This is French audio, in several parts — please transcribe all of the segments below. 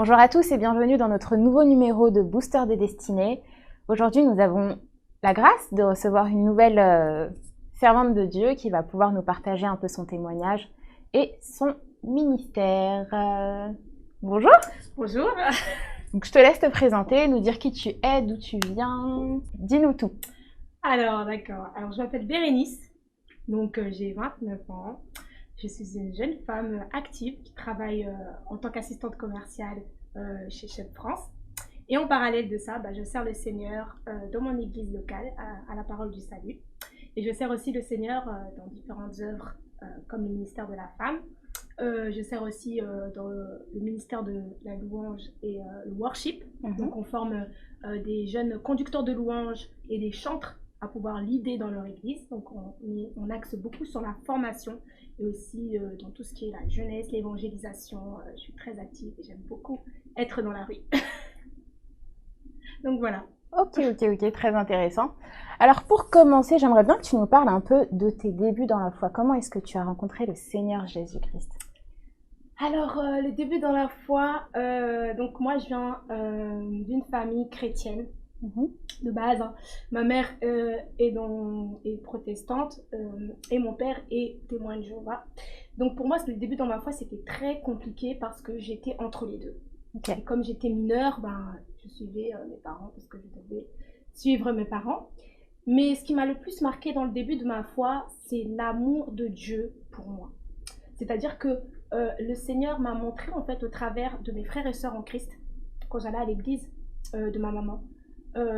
Bonjour à tous et bienvenue dans notre nouveau numéro de Booster des Destinées. Aujourd'hui, nous avons la grâce de recevoir une nouvelle servante de Dieu qui va pouvoir nous partager un peu son témoignage et son ministère. Bonjour. Bonjour. Donc, je te laisse te présenter, nous dire qui tu es, d'où tu viens. Dis-nous tout. Alors, d'accord. Alors, je m'appelle Bérénice. Donc, j'ai 29 ans. Je suis une jeune femme active qui travaille en tant qu'assistante commerciale chez Chef France. Et en parallèle de ça, je sers le Seigneur dans mon église locale à la Parole du Salut. Et je sers aussi le Seigneur dans différentes œuvres comme le ministère de la femme. Je sers aussi dans le ministère de la louange et le worship. Donc, on forme des jeunes conducteurs de louanges et des chantres à pouvoir leader dans leur église. Donc, on axe beaucoup sur la formation et aussi dans tout ce qui est la jeunesse, l'évangélisation. Je suis très active et j'aime beaucoup être dans la rue. Donc, voilà. Ok, très intéressant. Alors, pour commencer, j'aimerais bien que tu nous parles un peu de tes débuts dans la foi. Comment est-ce que tu as rencontré le Seigneur Jésus-Christ? Alors, le début dans la foi, donc moi je viens d'une famille chrétienne de base. Hein. Ma mère est protestante et mon père est témoin de Jéhovah. Donc pour moi, le début dans ma foi, c'était très compliqué parce que j'étais entre les deux. Okay. Et comme j'étais mineure, je suivais mes parents parce que je devais suivre mes parents. Mais ce qui m'a le plus marqué dans le début de ma foi, c'est l'amour de Dieu pour moi. C'est-à-dire que le Seigneur m'a montré en fait au travers de mes frères et sœurs en Christ, quand j'allais à l'église de ma maman.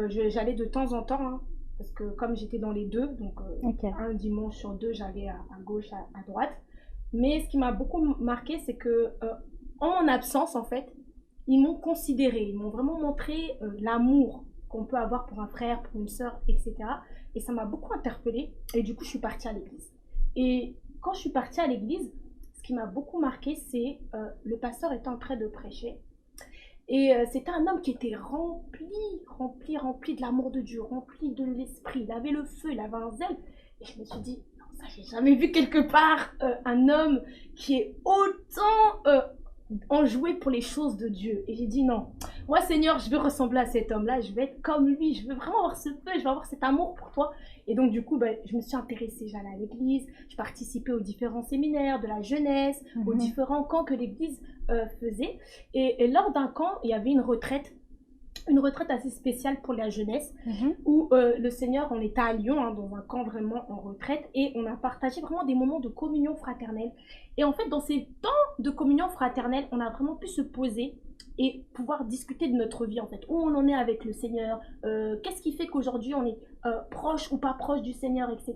J'allais de temps en temps, hein, parce que comme j'étais dans les deux, donc un dimanche sur deux, j'allais à gauche, à droite. Mais ce qui m'a beaucoup marqué, c'est que en mon absence, en fait, ils m'ont considéré, ils m'ont vraiment montré l'amour qu'on peut avoir pour un frère, pour une sœur, etc. Et ça m'a beaucoup interpellée. Et du coup, je suis partie à l'église. Et quand je suis partie à l'église, ce qui m'a beaucoup marqué, c'est le pasteur était en train de prêcher. Et c'était un homme qui était rempli de l'amour de Dieu, rempli de l'esprit. Il avait le feu, il avait un zèle. Et je me suis dit, non, ça, j'ai jamais vu quelque part un homme qui est autant enjoué pour les choses de Dieu. Et j'ai dit, non, moi, Seigneur, je veux ressembler à cet homme-là, je veux être comme lui, je veux vraiment avoir ce feu, je veux avoir cet amour pour toi. Et donc, du coup, je me suis intéressée, j'allais à l'église, je participais aux différents séminaires de la jeunesse, aux différents camps que l'église faisait. Et lors d'un camp, il y avait une retraite assez spéciale pour la jeunesse, où le Seigneur, on était à Lyon, hein, dans un camp vraiment en retraite, et on a partagé vraiment des moments de communion fraternelle. Et en fait, dans ces temps de communion fraternelle, on a vraiment pu se poser et pouvoir discuter de notre vie, en fait, où on en est avec le Seigneur, qu'est-ce qui fait qu'aujourd'hui on est proche ou pas proche du Seigneur, etc.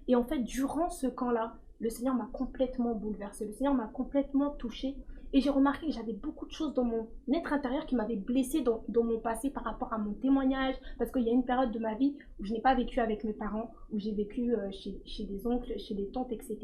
Et en fait, durant ce camp-là, le Seigneur m'a complètement bouleversée, le Seigneur m'a complètement touchée. Et j'ai remarqué que j'avais beaucoup de choses dans mon être intérieur qui m'avaient blessée dans mon passé par rapport à mon témoignage. Parce qu'il y a une période de ma vie où je n'ai pas vécu avec mes parents, où j'ai vécu chez des oncles, chez des tantes, etc.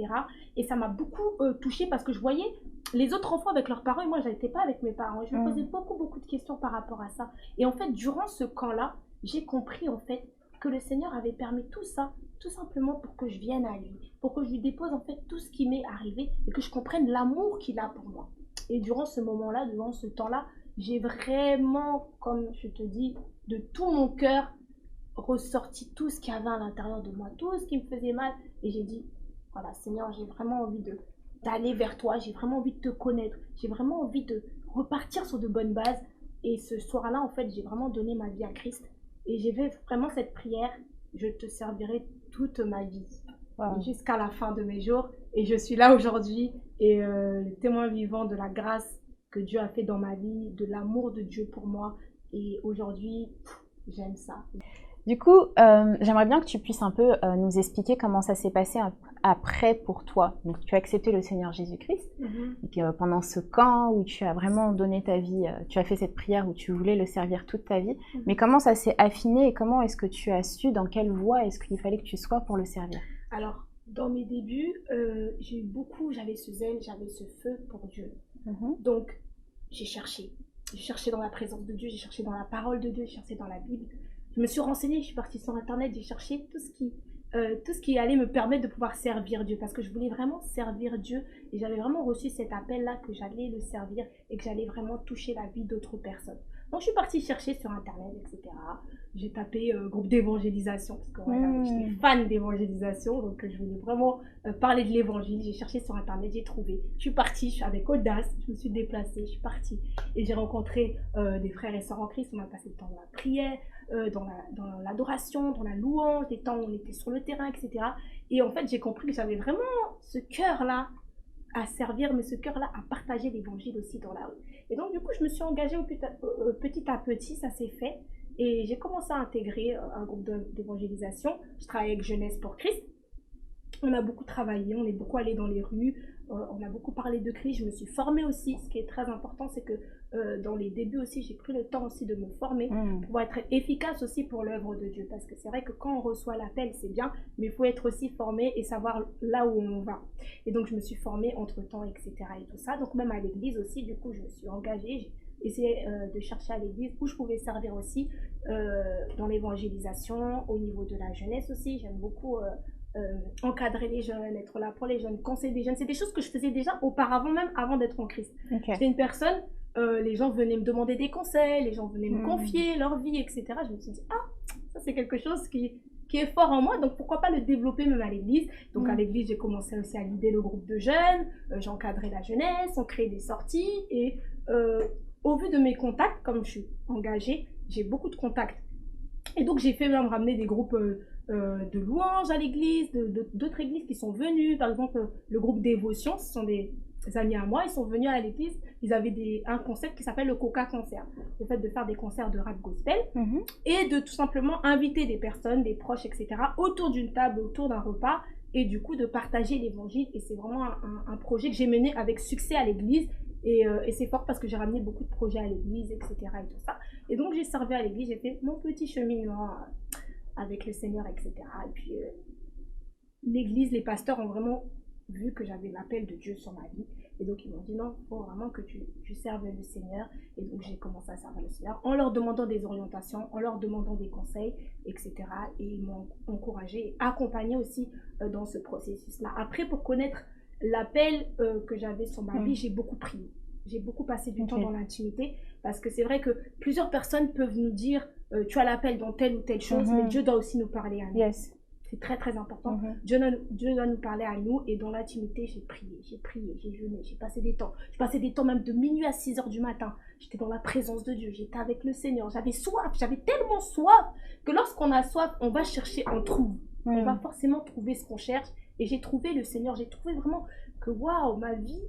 Et ça m'a beaucoup touchée parce que je voyais les autres enfants avec leurs parents et moi, je n'étais pas avec mes parents. Et je me posais beaucoup de questions par rapport à ça. Et en fait, durant ce camp-là, j'ai compris en fait que le Seigneur avait permis tout ça tout simplement pour que je vienne à lui, pour que je lui dépose en fait tout ce qui m'est arrivé et que je comprenne l'amour qu'il a pour moi. Et durant ce moment-là, durant ce temps-là, j'ai vraiment, comme je te dis, de tout mon cœur, ressorti tout ce qu'il y avait à l'intérieur de moi, tout ce qui me faisait mal. Et j'ai dit, voilà, Seigneur, j'ai vraiment envie d'aller vers toi, j'ai vraiment envie de te connaître, j'ai vraiment envie de repartir sur de bonnes bases. Et ce soir-là, en fait, j'ai vraiment donné ma vie à Christ. Et j'ai fait vraiment cette prière, je te servirai toute ma vie, jusqu'à la fin de mes jours. Et je suis là aujourd'hui et le témoin vivant de la grâce que Dieu a fait dans ma vie, de l'amour de Dieu pour moi. Et aujourd'hui, j'aime ça. Du coup, j'aimerais bien que tu puisses un peu nous expliquer comment ça s'est passé après pour toi. Donc, tu as accepté le Seigneur Jésus-Christ. Et pendant ce camp où tu as vraiment donné ta vie, tu as fait cette prière où tu voulais le servir toute ta vie. Mais comment ça s'est affiné et comment est-ce que tu as su dans quelle voie est-ce qu'il fallait que tu sois pour le servir? Alors, dans mes débuts, j'avais ce zèle, j'avais ce feu pour Dieu. Donc, j'ai cherché dans la présence de Dieu, j'ai cherché dans la parole de Dieu, j'ai cherché dans la Bible. Je me suis renseignée, je suis partie sur Internet, j'ai cherché tout ce qui tout ce qui allait me permettre de pouvoir servir Dieu, parce que je voulais vraiment servir Dieu et j'avais vraiment reçu cet appel-là que j'allais le servir et que j'allais vraiment toucher la vie d'autres personnes. Donc je suis partie chercher sur internet, etc. J'ai tapé groupe d'évangélisation, parce que voilà, j'étais fan d'évangélisation, donc je voulais vraiment parler de l'évangile. J'ai cherché sur internet, j'ai trouvé. Je suis partie, avec audace, je me suis déplacée, je suis partie. Et j'ai rencontré des frères et sœurs en Christ, on a passé le temps dans la prière, dans l'adoration, dans la louange, des temps où on était sur le terrain, etc. Et en fait, j'ai compris que j'avais vraiment ce cœur-là à servir, mais ce cœur-là à partager l'évangile aussi dans la rue. Et donc, du coup, je me suis engagée petit à petit, ça s'est fait. Et j'ai commencé à intégrer un groupe d'évangélisation. Je travaille avec Jeunesse pour Christ. On a beaucoup travaillé, on est beaucoup allé dans les rues, on a beaucoup parlé de Christ. Je me suis formée aussi. Ce qui est très important, c'est que dans les débuts aussi, j'ai pris le temps aussi de me former pour pouvoir être efficace aussi pour l'œuvre de Dieu. Parce que c'est vrai que quand on reçoit l'appel, c'est bien, mais il faut être aussi formé et savoir là où on va. Et donc, je me suis formée entre-temps, etc. et tout ça. Donc, même à l'église aussi, du coup, je me suis engagée. J'ai essayé de chercher à l'église où je pouvais servir aussi dans l'évangélisation, au niveau de la jeunesse aussi. J'aime beaucoup encadrer les jeunes, être là pour les jeunes, conseiller des jeunes. C'est des choses que je faisais déjà auparavant, même avant d'être en Christ. J'étais une personne, les gens venaient me demander des conseils, les gens venaient me confier leur vie, etc. Je me suis dit, ah, ça c'est quelque chose qui est fort en moi, donc pourquoi pas le développer même à l'église. Donc à l'église, j'ai commencé aussi à l'idée le groupe de jeunes, j'ai encadré la jeunesse, on crée des sorties, et au vu de mes contacts, comme je suis engagée, j'ai beaucoup de contacts. Et donc j'ai fait même ramener des groupes de louanges à l'église, d'autres églises qui sont venues, par exemple le groupe Dévotion, ce sont des amis à moi, ils sont venus à l'église, ils avaient un concept qui s'appelle le Coca Concert, le fait de faire des concerts de rap gospel et de tout simplement inviter des personnes, des proches, etc. autour d'une table, autour d'un repas, et du coup de partager l'évangile. Et c'est vraiment un projet que j'ai mené avec succès à l'église. Et c'est fort parce que j'ai ramené beaucoup de projets à l'église, etc. et tout ça. Et donc j'ai servi à l'église, j'ai fait mon petit cheminement avec le Seigneur, etc. Et puis l'église, les pasteurs ont vraiment vu que j'avais l'appel de Dieu sur ma vie. Et donc ils m'ont dit non, il faut vraiment que tu serves le Seigneur. Et donc j'ai commencé à servir le Seigneur en leur demandant des orientations, en leur demandant des conseils, etc. Et ils m'ont encouragé et accompagné aussi dans ce processus-là. Après, pour connaître l'appel que j'avais sur ma vie, j'ai beaucoup prié. J'ai beaucoup passé du temps dans l'intimité, parce que c'est vrai que plusieurs personnes peuvent nous dire tu as l'appel dans telle ou telle chose, mais Dieu doit aussi nous parler à nous. C'est très très important. Dieu doit nous parler à nous, et dans l'intimité, j'ai prié, j'ai jeûné, j'ai passé des temps. J'ai passé des temps même de minuit à 6 heures du matin. J'étais dans la présence de Dieu, j'étais avec le Seigneur. J'avais soif, j'avais tellement soif que lorsqu'on a soif, on va chercher, on trouve. On va forcément trouver ce qu'on cherche. Et j'ai trouvé le Seigneur, j'ai trouvé vraiment que waouh, ma vie,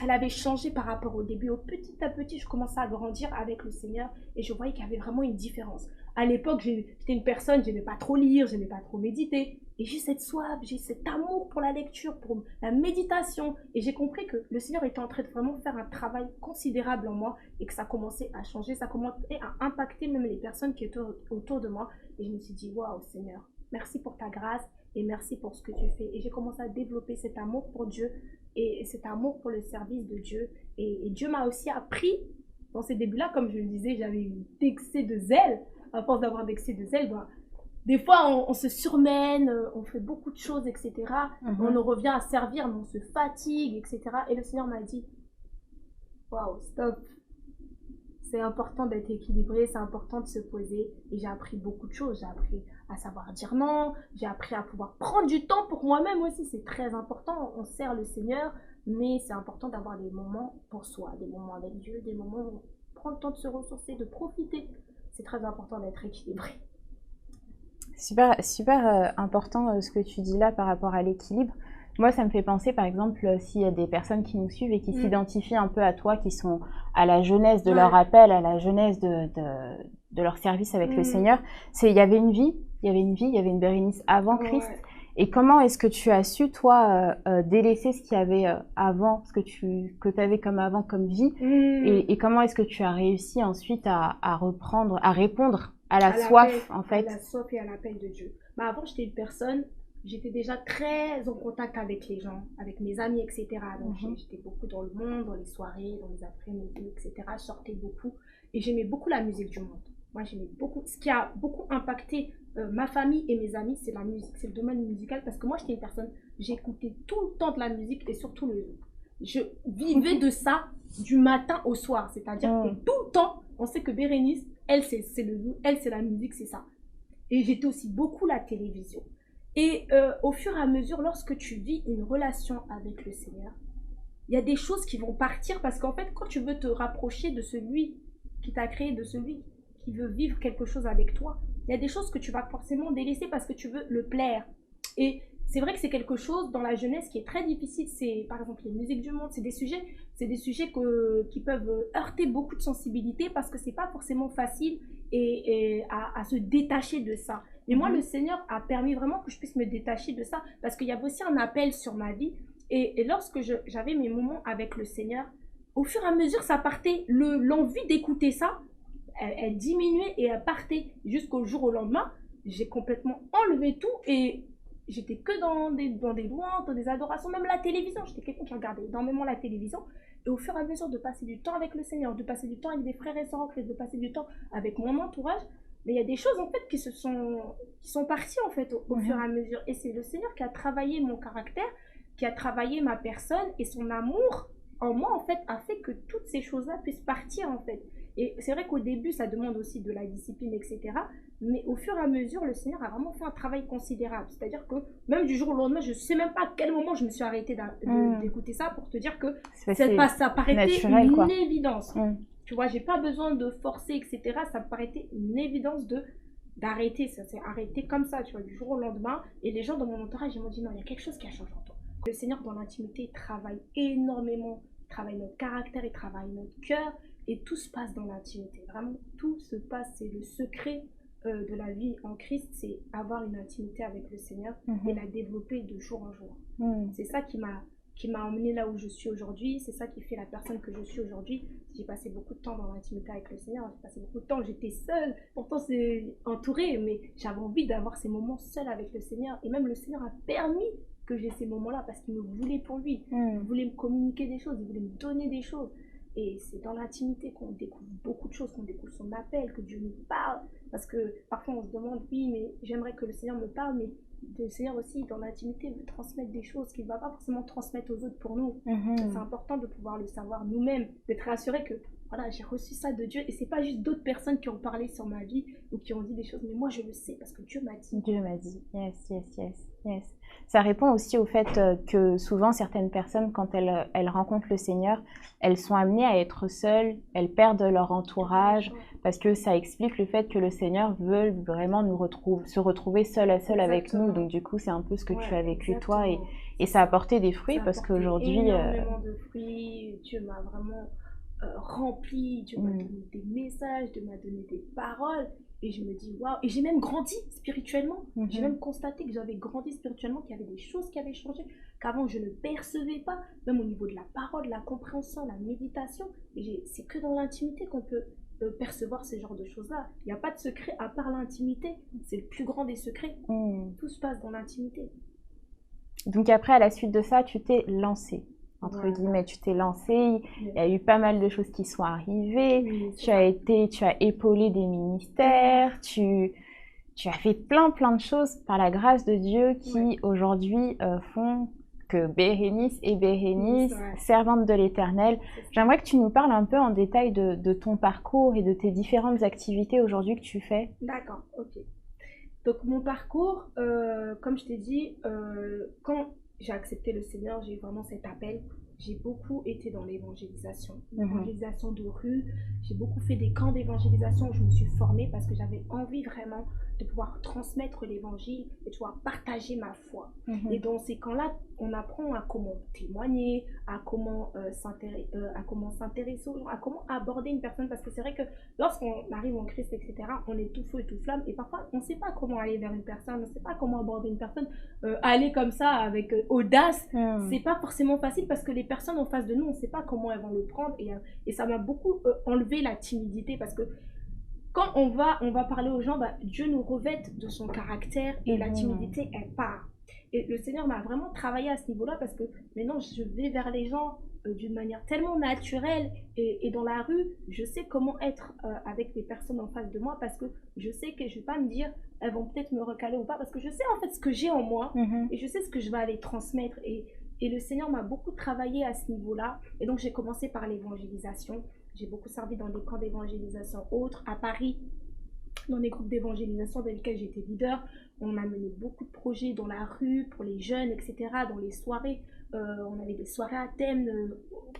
elle avait changé par rapport au début. Petit à petit, je commençais à grandir avec le Seigneur et je voyais qu'il y avait vraiment une différence. À l'époque, j'étais une personne, je n'aimais pas trop lire, je n'aimais pas trop méditer. Et j'ai cette soif, j'ai cet amour pour la lecture, pour la méditation. Et j'ai compris que le Seigneur était en train de vraiment faire un travail considérable en moi et que ça commençait à changer, ça commençait à impacter même les personnes qui étaient autour de moi. Et je me suis dit, waouh Seigneur, merci pour ta grâce et merci pour ce que tu fais. Et j'ai commencé à développer cet amour pour Dieu et cet amour pour le service de Dieu. Et Dieu m'a aussi appris, dans ces débuts-là, comme je le disais, j'avais d'excès de zèle. À force d'avoir d'excès de zèle, des fois on se surmène, on fait beaucoup de choses, etc. On en revient à servir, mais on se fatigue, etc. Et le Seigneur m'a dit, waouh, stop. C'est important d'être équilibré, c'est important de se poser. Et j'ai appris beaucoup de choses. J'ai appris à savoir dire non, j'ai appris à pouvoir prendre du temps pour moi-même aussi. C'est très important. On sert le Seigneur, mais c'est important d'avoir des moments pour soi, des moments avec Dieu, des moments où on prend le temps de se ressourcer, de profiter. C'est très important d'être équilibré. Super important ce que tu dis là par rapport à l'équilibre. Moi, ça me fait penser, par exemple, s'il y a des personnes qui nous suivent et qui s'identifient un peu à toi, qui sont à la jeunesse de leur appel, à la jeunesse de leur service avec le Seigneur. Il y avait une vie, il y avait une Bérénice avant Christ. Et comment est-ce que tu as su, toi, délaisser ce qu'il y avait avant, ce que tu avais comme avant comme vie, et comment est-ce que tu as réussi ensuite à reprendre, à répondre à la soif, en fait. À la soif et à l'appel de Dieu. Avant, j'étais une personne, j'étais déjà très en contact avec les gens, avec mes amis, etc. Donc, j'étais beaucoup dans le monde, dans les soirées, dans les après-midi, etc. Je sortais beaucoup et j'aimais beaucoup la musique du monde. Moi, j'aimais beaucoup. Ce qui a beaucoup impacté ma famille et mes amis, c'est la musique, c'est le domaine musical. Parce que moi, j'étais une personne, j'écoutais tout le temps de la musique et surtout le jour. Je vivais de ça du matin au soir. C'est-à-dire que tout le temps, on sait que Bérénice, elle, c'est le jour, elle, c'est la musique, c'est ça. Et j'étais aussi beaucoup la télévision. Et au fur et à mesure, lorsque tu vis une relation avec le Seigneur, il y a des choses qui vont partir parce qu'en fait, quand tu veux te rapprocher de celui qui t'a créé, de celui qui veut vivre quelque chose avec toi, il y a des choses que tu vas forcément délaisser parce que tu veux le plaire. Et c'est vrai que c'est quelque chose dans la jeunesse qui est très difficile. C'est par exemple les musiques du monde, c'est des sujets qui peuvent heurter beaucoup de sensibilité parce que c'est pas forcément facile à se détacher de ça. Mais moi, le Seigneur a permis vraiment que je puisse me détacher de ça parce qu'il y avait aussi un appel sur ma vie. Et lorsque j'avais mes moments avec le Seigneur, au fur et à mesure, ça partait. L'envie d'écouter ça, elle diminuait et elle partait. Jusqu'au jour au lendemain, j'ai complètement enlevé tout et j'étais que dans des louanges, dans des adorations, même la télévision. J'étais quelqu'un qui regardait énormément la télévision. Et au fur et à mesure de passer du temps avec le Seigneur, de passer du temps avec des frères et sœurs en Christ, de passer du temps avec mon entourage, mais il y a des choses en fait qui sont parties en fait au fur et à mesure. Et c'est le Seigneur qui a travaillé mon caractère, qui a travaillé ma personne et son amour en moi en fait a fait que toutes ces choses-là puissent partir en fait. Et c'est vrai qu'au début ça demande aussi de la discipline etc. Mais au fur et à mesure le Seigneur a vraiment fait un travail considérable. C'est-à-dire que même du jour au lendemain je ne sais même pas à quel moment je me suis arrêtée d'écouter ça pour te dire que ça paraissait une évidence. Tu vois, j'ai pas besoin de forcer etc. Ça me paraissait une évidence d'arrêter. Ça s'est arrêté comme ça tu vois du jour au lendemain. Et les gens dans mon entourage ils m'ont dit non il y a quelque chose qui a changé en toi. Le Seigneur, dans l'intimité, travaille énormément. Il travaille notre caractère, il travaille notre cœur. Et tout se passe dans l'intimité. Vraiment, tout se passe. C'est le secret de la vie en Christ. C'est avoir une intimité avec le Seigneur et la développer de jour en jour. C'est ça qui m'a emmené là où je suis aujourd'hui. C'est ça qui fait la personne que je suis aujourd'hui. J'ai passé beaucoup de temps dans l'intimité avec le Seigneur. J'ai passé beaucoup de temps. J'étais seule. Pourtant, c'est entourée. Mais j'avais envie d'avoir ces moments seuls avec le Seigneur. Et même le Seigneur a permis que j'ai ces moments-là parce qu'il me voulait pour lui. Il voulait me communiquer des choses, il voulait me donner des choses. Et c'est dans l'intimité qu'on découvre beaucoup de choses, qu'on découvre son appel, que Dieu nous parle. Parce que parfois on se demande, oui, mais j'aimerais que le Seigneur me parle, mais le Seigneur aussi, dans l'intimité, veut transmettre des choses qu'il ne va pas forcément transmettre aux autres pour nous. C'est important de pouvoir le savoir nous-mêmes, d'être rassuré que voilà, j'ai reçu ça de Dieu et c'est pas juste d'autres personnes qui ont parlé sur ma vie ou qui ont dit des choses, mais moi je le sais parce que Dieu m'a dit. Dieu m'a dit, yes. Ça répond aussi au fait que souvent certaines personnes, quand elles rencontrent le Seigneur, elles sont amenées à être seules, elles perdent leur entourage, parce que ça explique le fait que le Seigneur veut vraiment se retrouver seul à seul avec nous. Donc du coup, c'est un peu ce que tu as vécu toi et ça a apporté des fruits parce qu'aujourd'hui... énormément de fruits, Dieu m'a vraiment rempli, Dieu m'a donné des messages, Dieu m'a donné des paroles. Et je me dis, waouh, et j'ai même grandi spirituellement. J'ai même constaté que j'avais grandi spirituellement, qu'il y avait des choses qui avaient changé, qu'avant je ne percevais pas, même au niveau de la parole, la compréhension, la méditation. Et c'est que dans l'intimité qu'on peut percevoir ces genres de choses-là. Il n'y a pas de secret à part l'intimité. C'est le plus grand des secrets. Tout se passe dans l'intimité. Donc après, à la suite de ça, tu t'es lancée. Entre guillemets, tu t'es lancée, il y a eu pas mal de choses qui sont arrivées, tu as épaulé des ministères, tu as fait plein de choses par la grâce de Dieu qui aujourd'hui font que Bérénice est Bérénice, servante de l'Éternel. J'aimerais que tu nous parles un peu en détail de ton parcours et de tes différentes activités aujourd'hui que tu fais. D'accord, ok. Donc mon parcours, comme je t'ai dit, quand j'ai accepté le Seigneur, j'ai eu vraiment cet appel. J'ai beaucoup été dans l'évangélisation de rue. J'ai beaucoup fait des camps d'évangélisation où je me suis formée parce que j'avais envie vraiment de pouvoir transmettre l'évangile et de pouvoir partager ma foi. Et dans ces camps-là, on apprend à comment témoigner, à comment s'intéresser aux gens, à comment aborder une personne. Parce que c'est vrai que lorsqu'on arrive en Christ, etc., on est tout feu et tout flamme. Et parfois, on ne sait pas comment aller vers une personne, on ne sait pas comment aborder une personne. Aller comme ça avec audace, c'est pas forcément facile parce que les personnes en face de nous, on ne sait pas comment elles vont le prendre. Et ça m'a beaucoup enlevé la timidité parce que quand on va parler aux gens, Dieu nous revête de son caractère et la timidité, elle part. Et le Seigneur m'a vraiment travaillé à ce niveau-là parce que maintenant, je vais vers les gens d'une manière tellement naturelle et dans la rue, je sais comment être avec les personnes en face de moi parce que je sais que je ne vais pas me dire elles vont peut-être me recaler ou pas parce que je sais en fait ce que j'ai en moi et je sais ce que je vais aller transmettre et le Seigneur m'a beaucoup travaillé à ce niveau-là et donc j'ai commencé par l'évangélisation. J'ai beaucoup servi dans des camps d'évangélisation autres à Paris, dans des groupes d'évangélisation dans lesquels j'étais leader. On a mené beaucoup de projets dans la rue, pour les jeunes, etc., dans les soirées. On avait des soirées à thème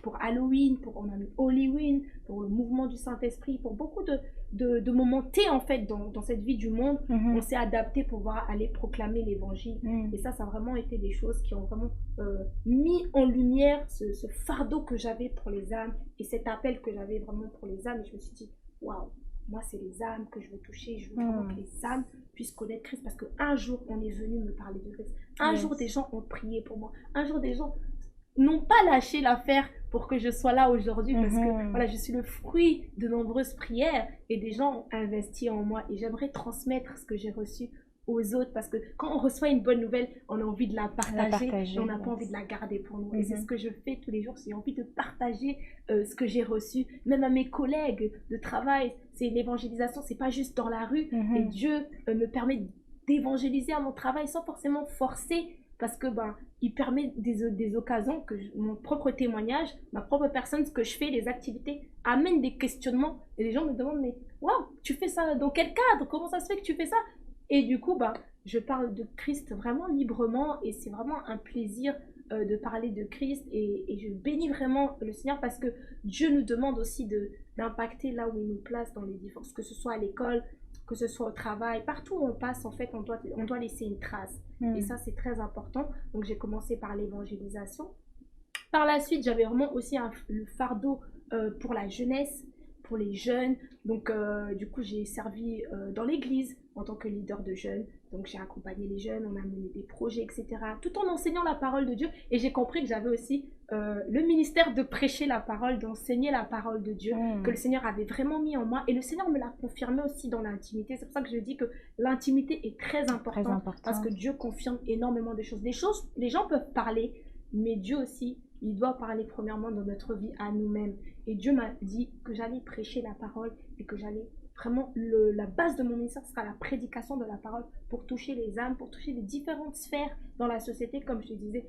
pour Halloween, on a mis Halloween, pour le mouvement du Saint-Esprit, pour beaucoup de moments T en fait dans cette vie du monde. On s'est adapté pour pouvoir aller proclamer l'évangile. Et ça a vraiment été des choses qui ont vraiment mis en lumière ce fardeau que j'avais pour les âmes et cet appel que j'avais vraiment pour les âmes. Et je me suis dit, waouh! Moi, c'est les âmes que je veux toucher. Je veux vraiment que les âmes puissent connaître Christ. Parce qu'un jour, on est venu me parler de Christ. Un jour, des gens ont prié pour moi. Un jour, des gens n'ont pas lâché l'affaire pour que je sois là aujourd'hui. Parce que voilà, je suis le fruit de nombreuses prières. Et des gens ont investi en moi. Et j'aimerais transmettre ce que j'ai reçu aux autres. Parce que quand on reçoit une bonne nouvelle, on a envie de la partager. Et on n'a pas envie de la garder pour nous. Et c'est ce que je fais tous les jours. J'ai envie de partager ce que j'ai reçu. Même à mes collègues de travail. C'est l'évangélisation, c'est pas juste dans la rue. Et Dieu me permet d'évangéliser à mon travail sans forcément forcer. Parce que il permet des occasions que mon propre témoignage, ma propre personne, ce que je fais, les activités, amènent des questionnements. Et les gens me demandent, mais waouh, tu fais ça dans quel cadre? Comment ça se fait que tu fais ça? Et du coup, je parle de Christ vraiment librement et c'est vraiment un plaisir de parler de Christ et je bénis vraiment le Seigneur parce que Dieu nous demande aussi d'impacter là où il nous place dans les différences, que ce soit à l'école, que ce soit au travail, partout où on passe, en fait, on doit laisser une trace. Et ça, c'est très important. Donc, j'ai commencé par l'évangélisation. Par la suite, j'avais vraiment aussi le fardeau pour la jeunesse, pour les jeunes. Donc, du coup, j'ai servi dans l'église en tant que leader de jeunes. Donc, j'ai accompagné les jeunes, on a mené des projets, etc. Tout en enseignant la parole de Dieu. Et j'ai compris que j'avais aussi le ministère de prêcher la parole, d'enseigner la parole de Dieu, que le Seigneur avait vraiment mis en moi. Et le Seigneur me l'a confirmé aussi dans l'intimité. C'est pour ça que je dis que l'intimité est très importante. Parce que Dieu confirme énormément de choses. Les gens peuvent parler, mais Dieu aussi, il doit parler premièrement dans notre vie à nous-mêmes. Et Dieu m'a dit que j'allais prêcher la parole et que j'allais vraiment, la base de mon ministère sera la prédication de la parole pour toucher les âmes, pour toucher les différentes sphères dans la société, comme je te disais,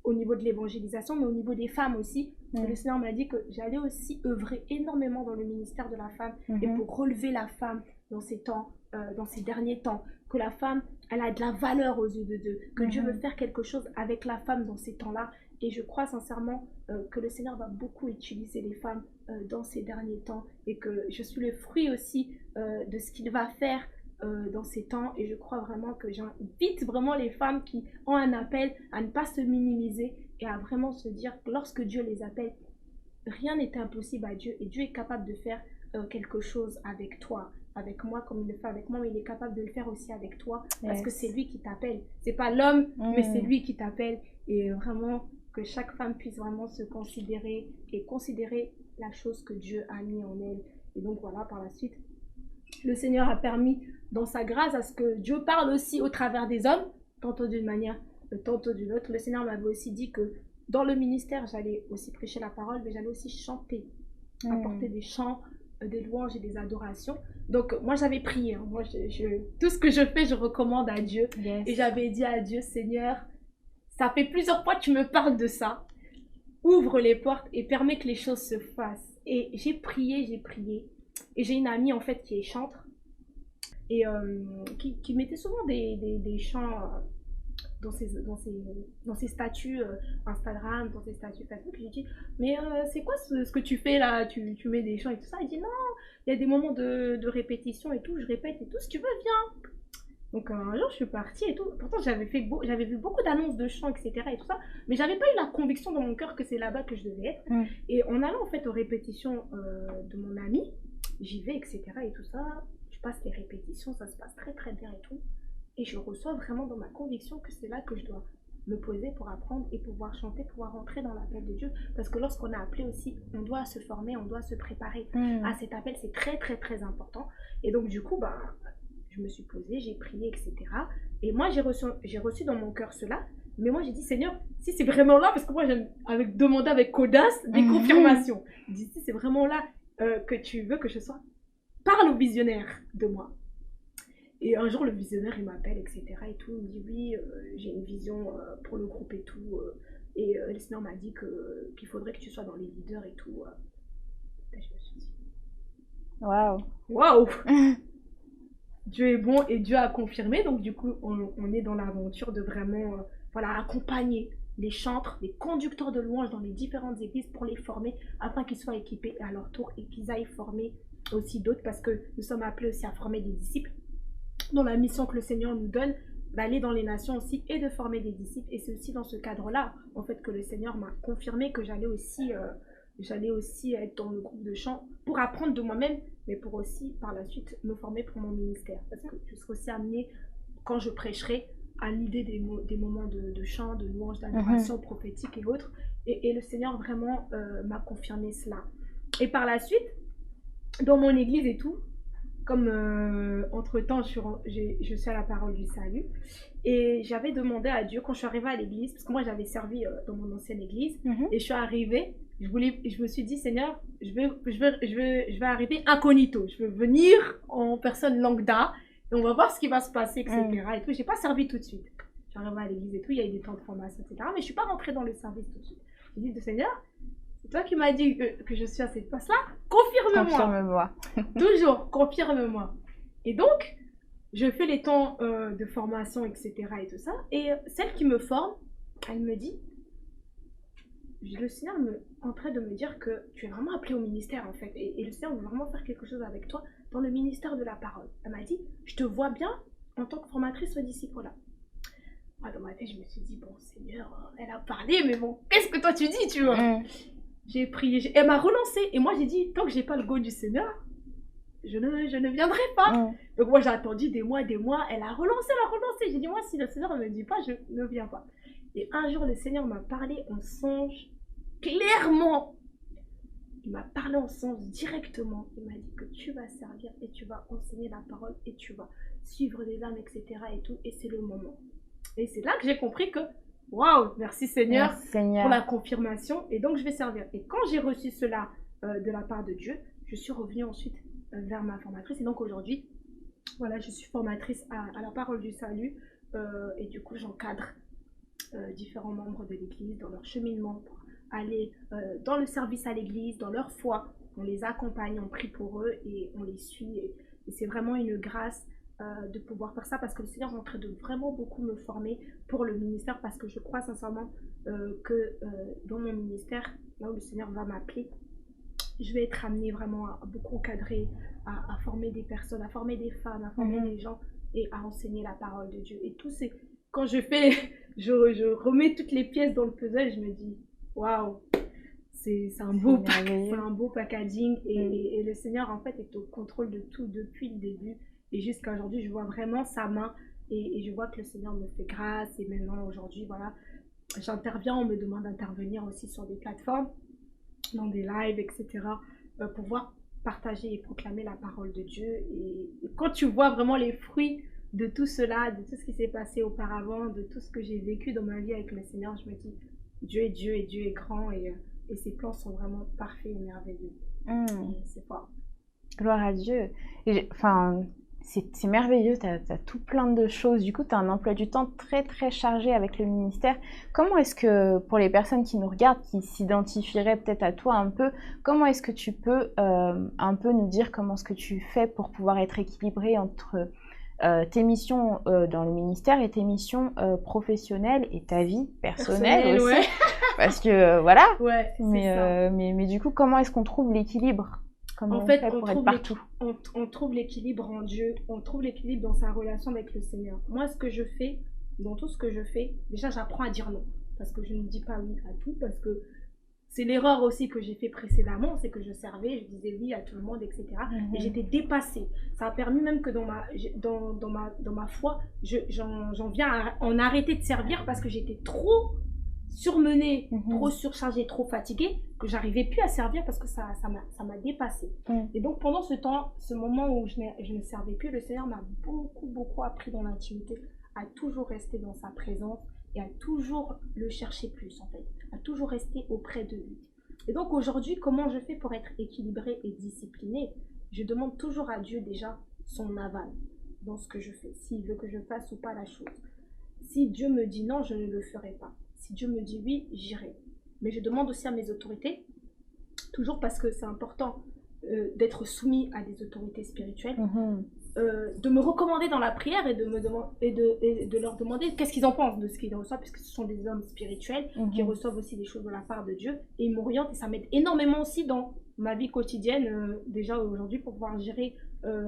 au niveau de l'évangélisation, mais au niveau des femmes aussi. Le Seigneur m'a dit que j'allais aussi œuvrer énormément dans le ministère de la femme et pour relever la femme dans ces temps, dans ces derniers temps, que la femme, elle a de la valeur aux yeux de Dieu, que Dieu veut faire quelque chose avec la femme dans ces temps-là. Et je crois sincèrement que le Seigneur va beaucoup utiliser les femmes dans ces derniers temps et que je suis le fruit aussi de ce qu'il va faire dans ces temps. Et je crois vraiment que j'invite vraiment les femmes qui ont un appel à ne pas se minimiser et à vraiment se dire que lorsque Dieu les appelle, rien n'est impossible à Dieu et Dieu est capable de faire quelque chose avec toi, avec moi comme il le fait avec moi, mais il est capable de le faire aussi avec toi parce que c'est lui qui t'appelle. C'est pas l'homme, mais c'est lui qui t'appelle. Et vraiment que chaque femme puisse vraiment se considérer et considérer la chose que Dieu a mis en elle. Et donc voilà, par la suite, le Seigneur a permis dans sa grâce à ce que Dieu parle aussi au travers des hommes, tantôt d'une manière, tantôt d'une autre. Le Seigneur m'avait aussi dit que dans le ministère, j'allais aussi prêcher la parole, mais j'allais aussi chanter, apporter des chants, des louanges et des adorations. Donc moi j'avais prié, hein. Moi, tout ce que je fais, je recommande à Dieu. Et j'avais dit à Dieu, Seigneur, ça fait plusieurs fois que tu me parles de ça. Ouvre les portes et permets que les choses se fassent. Et j'ai prié. Et j'ai une amie en fait qui est chantre et qui mettait souvent des chants dans ses statuts Instagram, dans ses statuts Facebook. J'ai dit, mais c'est quoi ce que tu fais là? Tu mets des chants et tout ça. Il dit, non, il y a des moments de répétition et tout, je répète et tout, si tu veux, viens. Donc un jour je suis partie et tout, pourtant j'avais vu beaucoup d'annonces de chants, etc. et tout ça, mais j'avais pas eu la conviction dans mon cœur que c'est là-bas que je devais être. Et en allant en fait aux répétitions de mon ami, j'y vais, etc. et tout ça, je passe les répétitions, ça se passe très très bien et tout, et je reçois vraiment dans ma conviction que c'est là que je dois me poser pour apprendre et pouvoir chanter, pouvoir rentrer dans l'appel de Dieu, parce que lorsqu'on a appelé aussi, on doit se former, on doit se préparer à cet appel, c'est très très très important. Et donc du coup, je me suis posée, j'ai prié, etc. Et moi, j'ai reçu dans mon cœur cela. Mais moi, j'ai dit, Seigneur, si c'est vraiment là, parce que moi, j'aime demander avec audace des confirmations. Je dis, si c'est vraiment là que tu veux que je sois, parle au visionnaire de moi. Et un jour, le visionnaire, il m'appelle, etc. et tout. Il me dit, oui, j'ai une vision pour le groupe et tout. Et le Seigneur m'a dit qu'il faudrait que tu sois dans les leaders et tout. Et je me suis dit, Waouh! waouh! Dieu est bon et Dieu a confirmé. Donc, du coup, on est dans l'aventure de vraiment voilà, accompagner les chantres, les conducteurs de louanges dans les différentes églises pour les former afin qu'ils soient équipés à leur tour et qu'ils aillent former aussi d'autres parce que nous sommes appelés aussi à former des disciples dans la mission que le Seigneur nous donne d'aller dans les nations aussi et de former des disciples. Et c'est aussi dans ce cadre-là, en fait, que le Seigneur m'a confirmé que j'allais aussi être dans le groupe de chant pour apprendre de moi-même, mais pour aussi, par la suite, me former pour mon ministère. Parce que je serai aussi amenée, quand je prêcherai, à l'idée des moments de chant, de louange, d'adoration prophétique et autres. Et le Seigneur vraiment m'a confirmé cela. Et par la suite, dans mon église et tout, comme entre-temps, je suis à la parole du salut. Et j'avais demandé à Dieu, quand je suis arrivée à l'église, parce que moi j'avais servi dans mon ancienne église, et je suis arrivée, je me suis dit, Seigneur, je vais arriver incognito. Je veux venir en personne lambda, et on va voir ce qui va se passer, etc. Et tout. J'ai pas servi tout de suite. Je suis arrivée à l'église et tout, il y a eu des temps de formation, etc. Mais je suis pas rentrée dans le service tout de suite. J'ai dit, Seigneur, c'est toi qui m'as dit que je suis à cette place-là, confirme-moi. Toujours, confirme-moi. Et donc, je fais les temps de formation, etc. et tout ça. Et celle qui me forme, elle me dit, le Seigneur est en train de me dire que tu es vraiment appelé au ministère, en fait. Et le Seigneur veut vraiment faire quelque chose avec toi dans le ministère de la parole. Elle m'a dit, je te vois bien en tant que formatrice au disciple-là. Moi, dans ma tête, je me suis dit, bon, Seigneur, elle a parlé, mais bon, qu'est-ce que toi tu dis, tu vois? J'ai prié, elle m'a relancé et moi j'ai dit, tant que j'ai pas le go du Seigneur, je ne viendrai pas. Donc moi j'ai attendu des mois, elle a relancé. J'ai dit, moi si le Seigneur ne me dit pas, je ne viens pas. Et un jour le Seigneur m'a parlé en songe, clairement. Il m'a parlé en songe directement. Il m'a dit que tu vas servir et tu vas enseigner la parole et tu vas suivre des âmes, etc. et tout. Et c'est le moment. Et c'est là que j'ai compris que waouh, merci Seigneur, pour la confirmation. Et donc, je vais servir. Et quand j'ai reçu cela de la part de Dieu, je suis revenue ensuite vers ma formatrice. Et donc, aujourd'hui, voilà, je suis formatrice à la parole du salut. Et du coup, j'encadre différents membres de l'Église dans leur cheminement pour aller dans le service à l'Église, dans leur foi. On les accompagne, on prie pour eux et on les suit. Et c'est vraiment une grâce de pouvoir faire ça parce que le Seigneur est en train de vraiment beaucoup me former pour le ministère parce que je crois sincèrement que dans mon ministère, là où le Seigneur va m'appeler, je vais être amenée vraiment à beaucoup encadrer, à former des personnes, à former des femmes, à former des gens et à enseigner la parole de Dieu. Et tout c'est quand je remets toutes les pièces dans le puzzle, je me dis waouh, c'est un beau packaging et le Seigneur en fait est au contrôle de tout depuis le début. Et jusqu'à aujourd'hui, je vois vraiment sa main et je vois que le Seigneur me fait grâce. Et maintenant, aujourd'hui, voilà, j'interviens, on me demande d'intervenir aussi sur des plateformes, dans des lives, etc. Pour pouvoir partager et proclamer la parole de Dieu. Et quand tu vois vraiment les fruits de tout cela, de tout ce qui s'est passé auparavant, de tout ce que j'ai vécu dans ma vie avec le Seigneur, je me dis, Dieu est Dieu et Dieu est grand et ses plans sont vraiment parfaits et merveilleux. Et c'est fort. Gloire à Dieu. Enfin... C'est merveilleux, tu as tout plein de choses. Du coup, tu as un emploi du temps très très chargé avec le ministère. Comment est-ce que, pour les personnes qui nous regardent, qui s'identifieraient peut-être à toi un peu, comment est-ce que tu peux un peu nous dire comment est-ce que tu fais pour pouvoir être équilibré entre tes missions dans le ministère et tes missions professionnelles et ta vie personnelle aussi ouais. Parce que voilà, ouais, mais du coup, comment est-ce qu'on trouve l'équilibre? En fait, on trouve l'équilibre en Dieu, on trouve l'équilibre dans sa relation avec le Seigneur. Moi, ce que je fais, dans tout ce que je fais, déjà j'apprends à dire non. Parce que je ne dis pas oui à tout, parce que c'est l'erreur aussi que j'ai fait précédemment, c'est que je servais, je disais oui à tout le monde, etc. Et j'étais dépassée. Ça a permis même que dans ma foi, j'en viens à en arrêter de servir parce que j'étais trop surmenée, trop surchargée, trop fatiguée, que j'arrivais plus à servir parce que ça m'a dépassée. Et donc pendant ce moment où je ne servais plus, le Seigneur m'a beaucoup appris dans l'intimité à toujours rester dans sa présence et à toujours le chercher plus, en fait, à toujours rester auprès de lui. Et donc aujourd'hui, comment je fais pour être équilibrée et disciplinée? Je demande toujours à Dieu déjà son aval dans ce que je fais, s'il veut que je fasse ou pas la chose. Si Dieu me dit non, je ne le ferai pas. Si Dieu me dit oui, j'irai. Mais je demande aussi à mes autorités, toujours parce que c'est important d'être soumis à des autorités spirituelles, de me recommander dans la prière et de leur demander qu'est-ce qu'ils en pensent de ce qu'ils reçoivent, puisque ce sont des hommes spirituels qui reçoivent aussi des choses de la part de Dieu, et ils m'orientent et ça m'aide énormément aussi dans ma vie quotidienne, déjà aujourd'hui, pour pouvoir gérer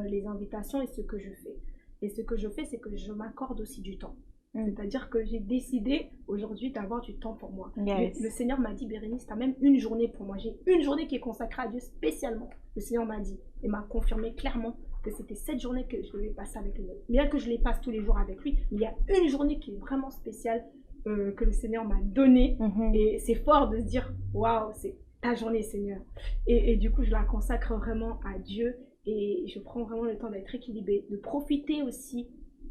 les invitations et ce que je fais. Et ce que je fais, c'est que je m'accorde aussi du temps. C'est-à-dire que j'ai décidé aujourd'hui d'avoir du temps pour moi. Yes. Le Seigneur m'a dit, Bérénice, tu as même une journée pour moi. J'ai une journée qui est consacrée à Dieu spécialement. Le Seigneur m'a dit et m'a confirmé clairement que c'était cette journée que je devais passer avec lui. Bien que je les passe tous les jours avec lui, il y a une journée qui est vraiment spéciale que le Seigneur m'a donnée. Et c'est fort de se dire, waouh, c'est ta journée, Seigneur. Et du coup, je la consacre vraiment à Dieu et je prends vraiment le temps d'être équilibrée, de profiter aussi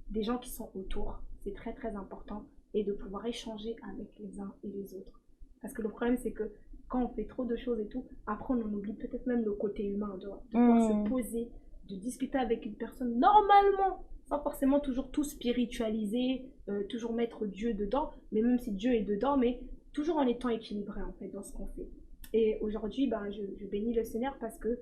des gens qui sont autour. C'est très très important, et de pouvoir échanger avec les uns et les autres. Parce que le problème, c'est que quand on fait trop de choses et tout, après on en oublie peut-être même le côté humain, de pouvoir se poser, de discuter avec une personne normalement, sans forcément toujours tout spiritualiser, toujours mettre Dieu dedans, mais même si Dieu est dedans, mais toujours en étant équilibré en fait dans ce qu'on fait. Et aujourd'hui, ben, je bénis le Seigneur parce que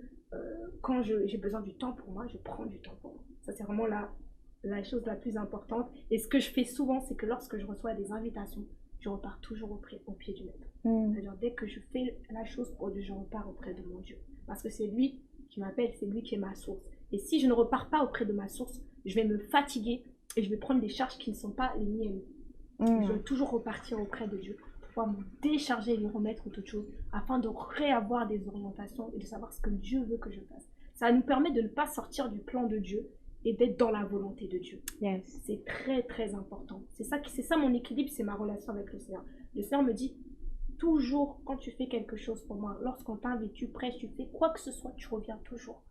quand j'ai besoin du temps pour moi, je prends du temps pour moi. Ça, c'est vraiment la chose la plus importante. Et ce que je fais souvent, c'est que lorsque je reçois des invitations, je repars toujours au pied du maître. C'est-à-dire, dès que je fais la chose pour Dieu, je repars auprès de mon Dieu. Parce que c'est lui qui m'appelle, c'est lui qui est ma source. Et si je ne repars pas auprès de ma source, je vais me fatiguer et je vais prendre des charges qui ne sont pas les miennes. Je vais toujours repartir auprès de Dieu pour pouvoir me décharger et lui remettre toute chose afin de réavoir des orientations et de savoir ce que Dieu veut que je fasse. Ça nous permet de ne pas sortir du plan de Dieu et d'être dans la volonté de Dieu. Yes. C'est très très important. C'est ça mon équilibre, c'est ma relation avec le Seigneur. Le Seigneur me dit, toujours quand tu fais quelque chose pour moi, lorsqu'on t'invite, tu prêches, tu fais quoi que ce soit, tu reviens toujours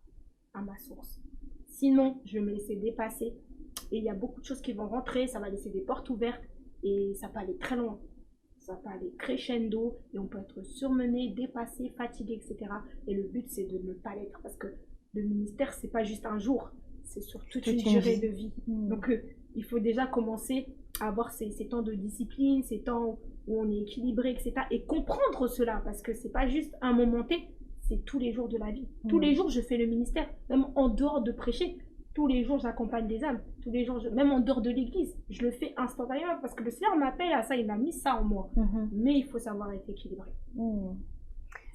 à ma source. Sinon, je vais me laisser dépasser et il y a beaucoup de choses qui vont rentrer, ça va laisser des portes ouvertes et ça peut aller très loin. Ça peut aller crescendo et on peut être surmené, dépassé, fatigué, etc. Et le but, c'est de ne pas l'être parce que le ministère, c'est pas juste un jour, c'est sur toute une durée de vie. Donc, il faut déjà commencer à avoir ces temps de discipline, ces temps où on est équilibré, etc. Et comprendre cela, parce que c'est pas juste un moment T, c'est tous les jours de la vie. Tous les jours, je fais le ministère, même en dehors de prêcher. Tous les jours, j'accompagne des âmes. Tous les jours, même en dehors de l'église, je le fais instantanément, parce que le Seigneur m'appelle à ça, il a mis ça en moi. Mais il faut savoir être équilibré.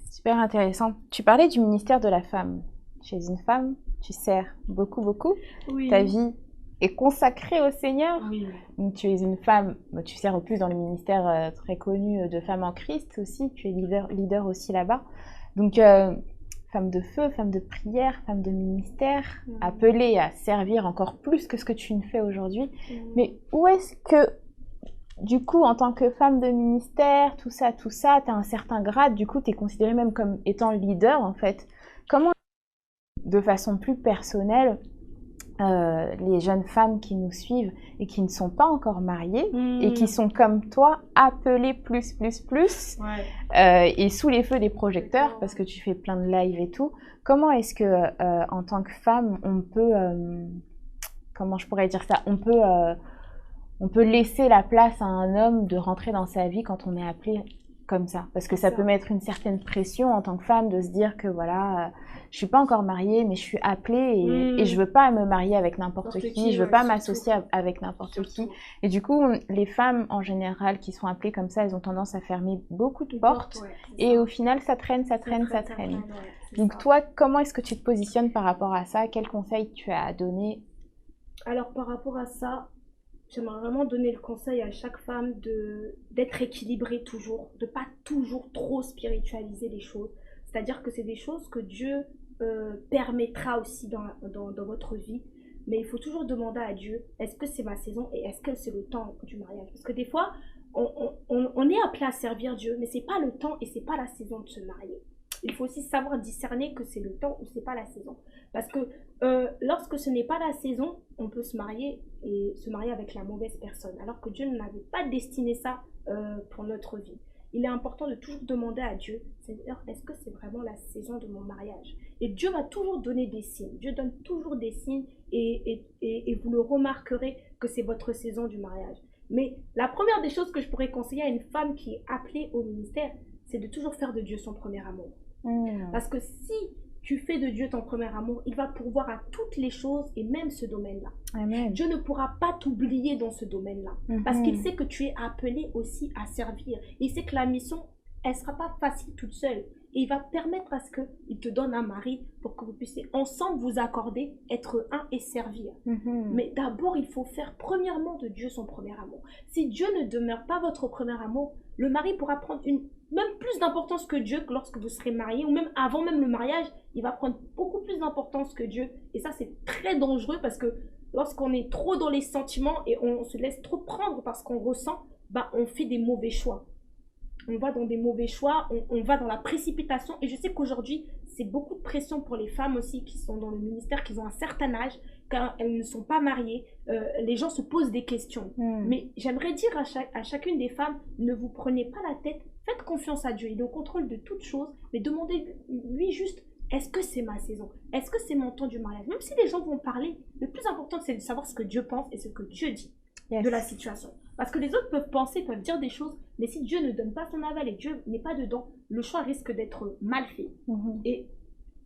Super intéressant. Tu parlais du ministère de la femme. Tu es une femme, tu sers beaucoup, beaucoup. Oui. Ta vie est consacrée au Seigneur. Oui. Donc, tu es une femme, tu sers au plus dans le ministère très connu de Femmes en Christ aussi. Tu es leader aussi là-bas. Donc, femme de feu, femme de prière, femme de ministère, appelée à servir encore plus que ce que tu ne fais aujourd'hui. Mais où est-ce que, du coup, en tant que femme de ministère, tout ça, tu as un certain grade, du coup, tu es considérée même comme étant leader, en fait. Comment, de façon plus personnelle, les jeunes femmes qui nous suivent et qui ne sont pas encore mariées et qui sont comme toi appelées plus et sous les feux des projecteurs parce que tu fais plein de lives et tout, comment est-ce que en tant que femme on peut comment je pourrais dire ça, on peut laisser la place à un homme de rentrer dans sa vie quand on est appelé comme ça, parce que ça peut mettre une certaine pression en tant que femme de se dire que voilà, je suis pas encore mariée mais je suis appelée et je veux pas me marier avec n'importe qui, je veux pas m'associer avec n'importe qui. Et du coup, les femmes en général qui sont appelées comme ça, elles ont tendance à fermer beaucoup de portes et au final ça traîne. Donc toi, comment est-ce que tu te positionnes par rapport à ça? Quels conseils tu as à donner? Alors par rapport à ça, j'aimerais vraiment donner le conseil à chaque femme d'être équilibrée toujours, de pas toujours trop spiritualiser les choses. C'est-à-dire que c'est des choses que Dieu permettra aussi dans votre vie. Mais il faut toujours demander à Dieu, est-ce que c'est ma saison et est-ce que c'est le temps du mariage? Parce que des fois, on est appelé à servir Dieu, mais c'est pas le temps et c'est pas la saison de se marier. il faut aussi savoir discerner que c'est le temps ou c'est pas la saison. Parce que lorsque ce n'est pas la saison, on peut se marier et se marier avec la mauvaise personne. Alors que Dieu n'avait pas destiné ça pour notre vie. Il est important de toujours demander à Dieu, Seigneur, est-ce que c'est vraiment la saison de mon mariage? Et Dieu va toujours donner des signes. Dieu donne toujours des signes et vous le remarquerez que c'est votre saison du mariage. Mais la première des choses que je pourrais conseiller à une femme qui est appelée au ministère, c'est de toujours faire de Dieu son premier amour. Parce que si tu fais de Dieu ton premier amour, il va pourvoir à toutes les choses et même ce domaine-là. Amen. Dieu ne pourra pas t'oublier dans ce domaine-là. Parce qu'il sait que tu es appelé aussi à servir. Il sait que la mission, elle ne sera pas facile toute seule. Et il va permettre à ce qu'il te donne un mari pour que vous puissiez ensemble vous accorder, être un et servir. Mais d'abord, il faut faire premièrement de Dieu son premier amour. Si Dieu ne demeure pas votre premier amour, le mari pourra prendre même plus d'importance que Dieu lorsque vous serez mariés, ou même avant même le mariage, il va prendre beaucoup plus d'importance que Dieu. Et ça, c'est très dangereux parce que lorsqu'on est trop dans les sentiments et on se laisse trop prendre par ce qu'on ressent, on fait des mauvais choix. On va dans des mauvais choix, on va dans la précipitation. Et je sais qu'aujourd'hui, c'est beaucoup de pression pour les femmes aussi qui sont dans le ministère, qui ont un certain âge, quand elles ne sont pas mariées. Les gens se posent des questions. Mais j'aimerais dire à chacune des femmes, ne vous prenez pas la tête, faites confiance à Dieu. Il est au contrôle de toutes choses, mais demandez-lui juste, est-ce que c'est ma saison? Est-ce que c'est mon temps du mariage? Même si les gens vont parler, le plus important, c'est de savoir ce que Dieu pense et ce que Dieu dit de la situation. Parce que les autres peuvent penser, peuvent dire des choses, mais si Dieu ne donne pas son aval et Dieu n'est pas dedans, le choix risque d'être mal fait. Et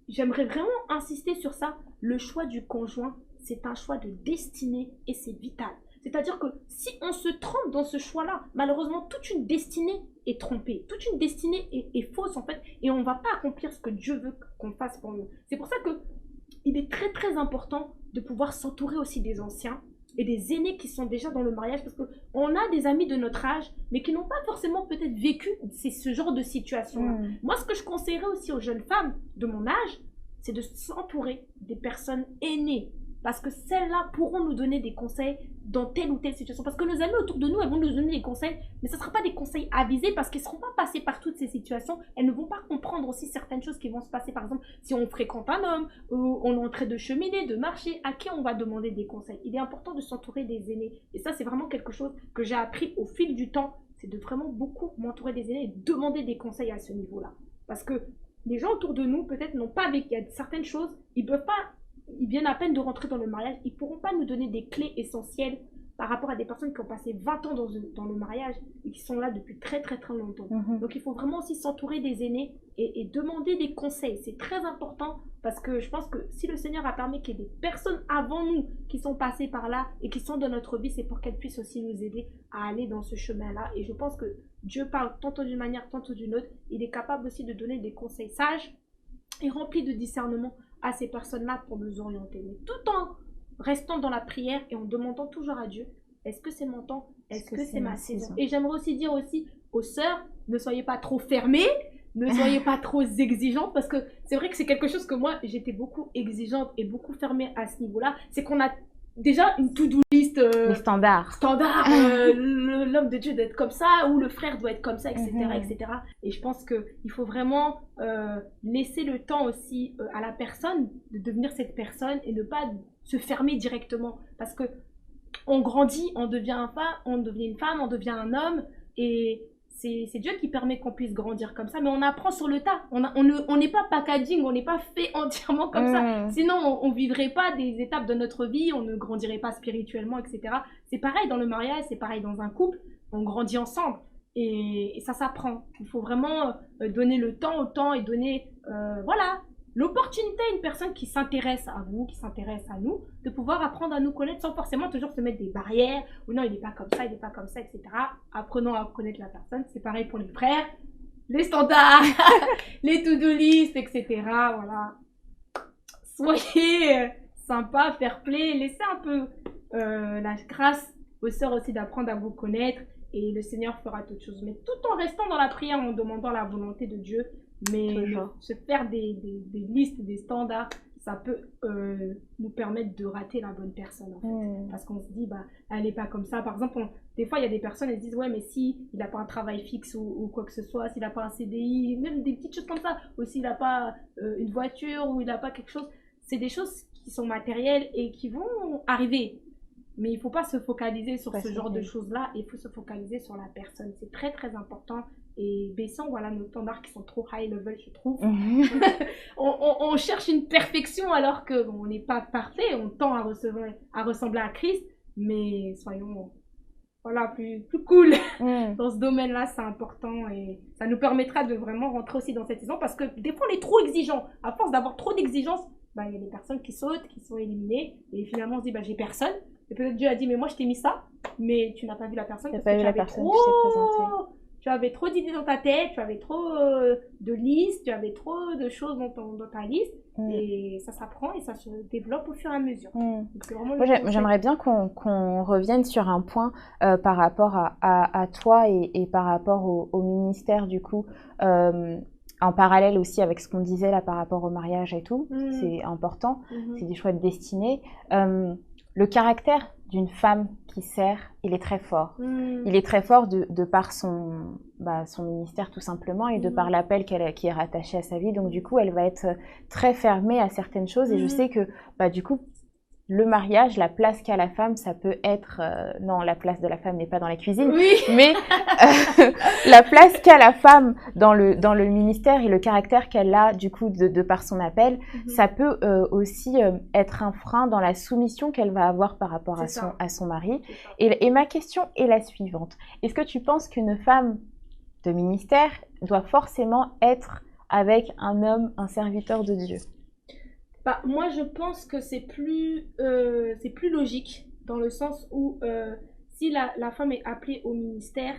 j'aimerais vraiment insister sur ça. Le choix du conjoint, c'est un choix de destinée et c'est vital. C'est-à-dire que si on se trompe dans ce choix-là, malheureusement, toute une destinée est trompée. Toute une destinée est fausse, en fait, et on ne va pas accomplir ce que Dieu veut qu'on fasse pour nous. C'est pour ça qu'il est très, très important de pouvoir s'entourer aussi des anciens et des aînés qui sont déjà dans le mariage, parce qu'on a des amis de notre âge, mais qui n'ont pas forcément peut-être vécu ce genre de situation-là. Moi, ce que je conseillerais aussi aux jeunes femmes de mon âge, c'est de s'entourer des personnes aînées, parce que celles-là pourront nous donner des conseils dans telle ou telle situation. Parce que nos amis autour de nous, elles vont nous donner des conseils, mais ce ne sera pas des conseils avisés parce qu'elles ne seront pas passées par toutes ces situations. Elles ne vont pas comprendre aussi certaines choses qui vont se passer. Par exemple, si on fréquente un homme, ou on est en train de cheminer, de marcher, à qui on va demander des conseils? Il est important de s'entourer des aînés. Et ça, c'est vraiment quelque chose que j'ai appris au fil du temps. C'est de vraiment beaucoup m'entourer des aînés et demander des conseils à ce niveau-là. Parce que les gens autour de nous, peut-être, n'ont pas vécu certaines choses. Ils viennent à peine de rentrer dans le mariage. Ils ne pourront pas nous donner des clés essentielles par rapport à des personnes qui ont passé 20 ans dans le mariage et qui sont là depuis très très très longtemps. Donc il faut vraiment aussi s'entourer des aînés et demander des conseils. C'est très important parce que je pense que si le Seigneur a permis qu'il y ait des personnes avant nous qui sont passées par là et qui sont dans notre vie, c'est pour qu'elles puissent aussi nous aider à aller dans ce chemin-là. Et je pense que Dieu parle tantôt d'une manière, tantôt d'une autre. Il est capable aussi de donner des conseils sages et remplis de discernement à ces personnes-là pour nous orienter. Mais tout en restant dans la prière et en demandant toujours à Dieu, est-ce que c'est mon temps? Est-ce que c'est ma saison? Et j'aimerais aussi dire aussi aux sœurs, ne soyez pas trop fermées, ne soyez pas trop exigeantes, parce que c'est vrai que c'est quelque chose que moi, j'étais beaucoup exigeante et beaucoup fermée à ce niveau-là. C'est qu'on a déjà une to-do list standard, l'homme de Dieu doit être comme ça, ou le frère doit être comme ça, etc. etc. Et je pense qu'il faut vraiment laisser le temps aussi à la personne de devenir cette personne et ne pas se fermer directement, parce que on grandit, on devient une femme, on devient un homme, et c'est Dieu qui permet qu'on puisse grandir comme ça, mais on apprend sur le tas. On n'est pas packaging, on n'est pas fait entièrement comme ça. Sinon, on ne vivrait pas des étapes de notre vie, on ne grandirait pas spirituellement, etc. C'est pareil dans le mariage, c'est pareil dans un couple, on grandit ensemble. Et ça s'apprend. Il faut vraiment donner le temps au temps et donner l'opportunité à une personne qui s'intéresse à vous, qui s'intéresse à nous, de pouvoir apprendre à nous connaître sans forcément toujours se mettre des barrières, ou non, il n'est pas comme ça, il n'est pas comme ça, etc. Apprenons à connaître la personne. C'est pareil pour les frères, les standards, les to-do list, etc. Voilà. Soyez sympa, fair play, laissez un peu la grâce aux sœurs aussi d'apprendre à vous connaître, et le Seigneur fera toutes choses. Mais tout en restant dans la prière, en demandant la volonté de Dieu, mais se faire des listes, des standards, ça peut nous permettre de rater la bonne personne en fait. Parce qu'on se dit, bah, elle n'est pas comme ça. Par exemple, des fois, il y a des personnes, elles se disent, ouais, mais si il n'a pas un travail fixe ou quoi que ce soit, s'il n'a pas un CDI, même des petites choses comme ça, ou s'il n'a pas une voiture ou il n'a pas quelque chose, c'est des choses qui sont matérielles et qui vont arriver. Mais il ne faut pas se focaliser sur ce genre de choses-là, il faut se focaliser sur la personne. C'est très, très important. Et baissant, voilà, nos standards qui sont trop high level, je trouve. On cherche une perfection alors qu'on n'est pas parfait, on tend à ressembler à Christ, mais soyons voilà, plus cool. Dans ce domaine-là, c'est important et ça nous permettra de vraiment rentrer aussi dans cette saison parce que des fois, on est trop exigeant. À force d'avoir trop d'exigences, bah, il y a des personnes qui sautent, qui sont éliminées et finalement, on se dit, bah, j'ai personne. Et peut-être Dieu a dit, mais moi, je t'ai mis ça, mais tu n'as pas vu la personne. Tu n'as pas vu la personne qui s'est présentée. Tu avais trop d'idées dans ta tête, tu avais trop de listes, tu avais trop de choses dans ta liste. Et ça s'apprend et ça se développe au fur et à mesure. Donc, moi, j'aimerais bien qu'on revienne sur un point par rapport à toi et par rapport au ministère du coup. En parallèle aussi avec ce qu'on disait là par rapport au mariage et tout. C'est important, c'est des choix de destinée. Le caractère d'une femme qui sert, il est très fort. Il est très fort de par son ministère tout simplement et de par l'appel qui est rattaché à sa vie. Donc du coup, elle va être très fermée à certaines choses et je sais que du coup, le mariage, la place qu'a la femme, ça peut être... non, la place de la femme n'est pas dans la cuisine, mais la place qu'a la femme dans le ministère et le caractère qu'elle a, du coup, de par son appel, ça peut aussi être un frein dans la soumission qu'elle va avoir par rapport à son mari. Et ma question est la suivante. Est-ce que tu penses qu'une femme de ministère doit forcément être avec un homme, un serviteur de Dieu ? Bah, moi, je pense que c'est plus logique dans le sens où si la femme est appelée au ministère,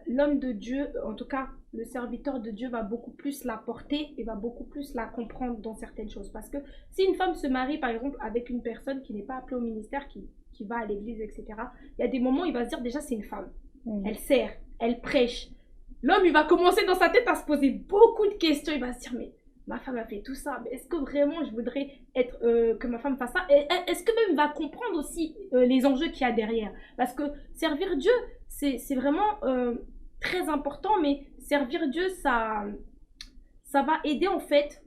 l'homme de Dieu, en tout cas le serviteur de Dieu, va beaucoup plus la porter et va beaucoup plus la comprendre dans certaines choses. Parce que si une femme se marie, par exemple, avec une personne qui n'est pas appelée au ministère, qui va à l'église, etc., il y a des moments où il va se dire déjà c'est une femme. Elle sert, elle prêche. L'homme, il va commencer dans sa tête à se poser beaucoup de questions. Il va se dire mais ma femme a fait tout ça, mais est-ce que vraiment je voudrais que ma femme fasse ça? Est-ce que même il va comprendre aussi les enjeux qu'il y a derrière? Parce que servir Dieu, c'est vraiment très important, mais servir Dieu, ça va aider en fait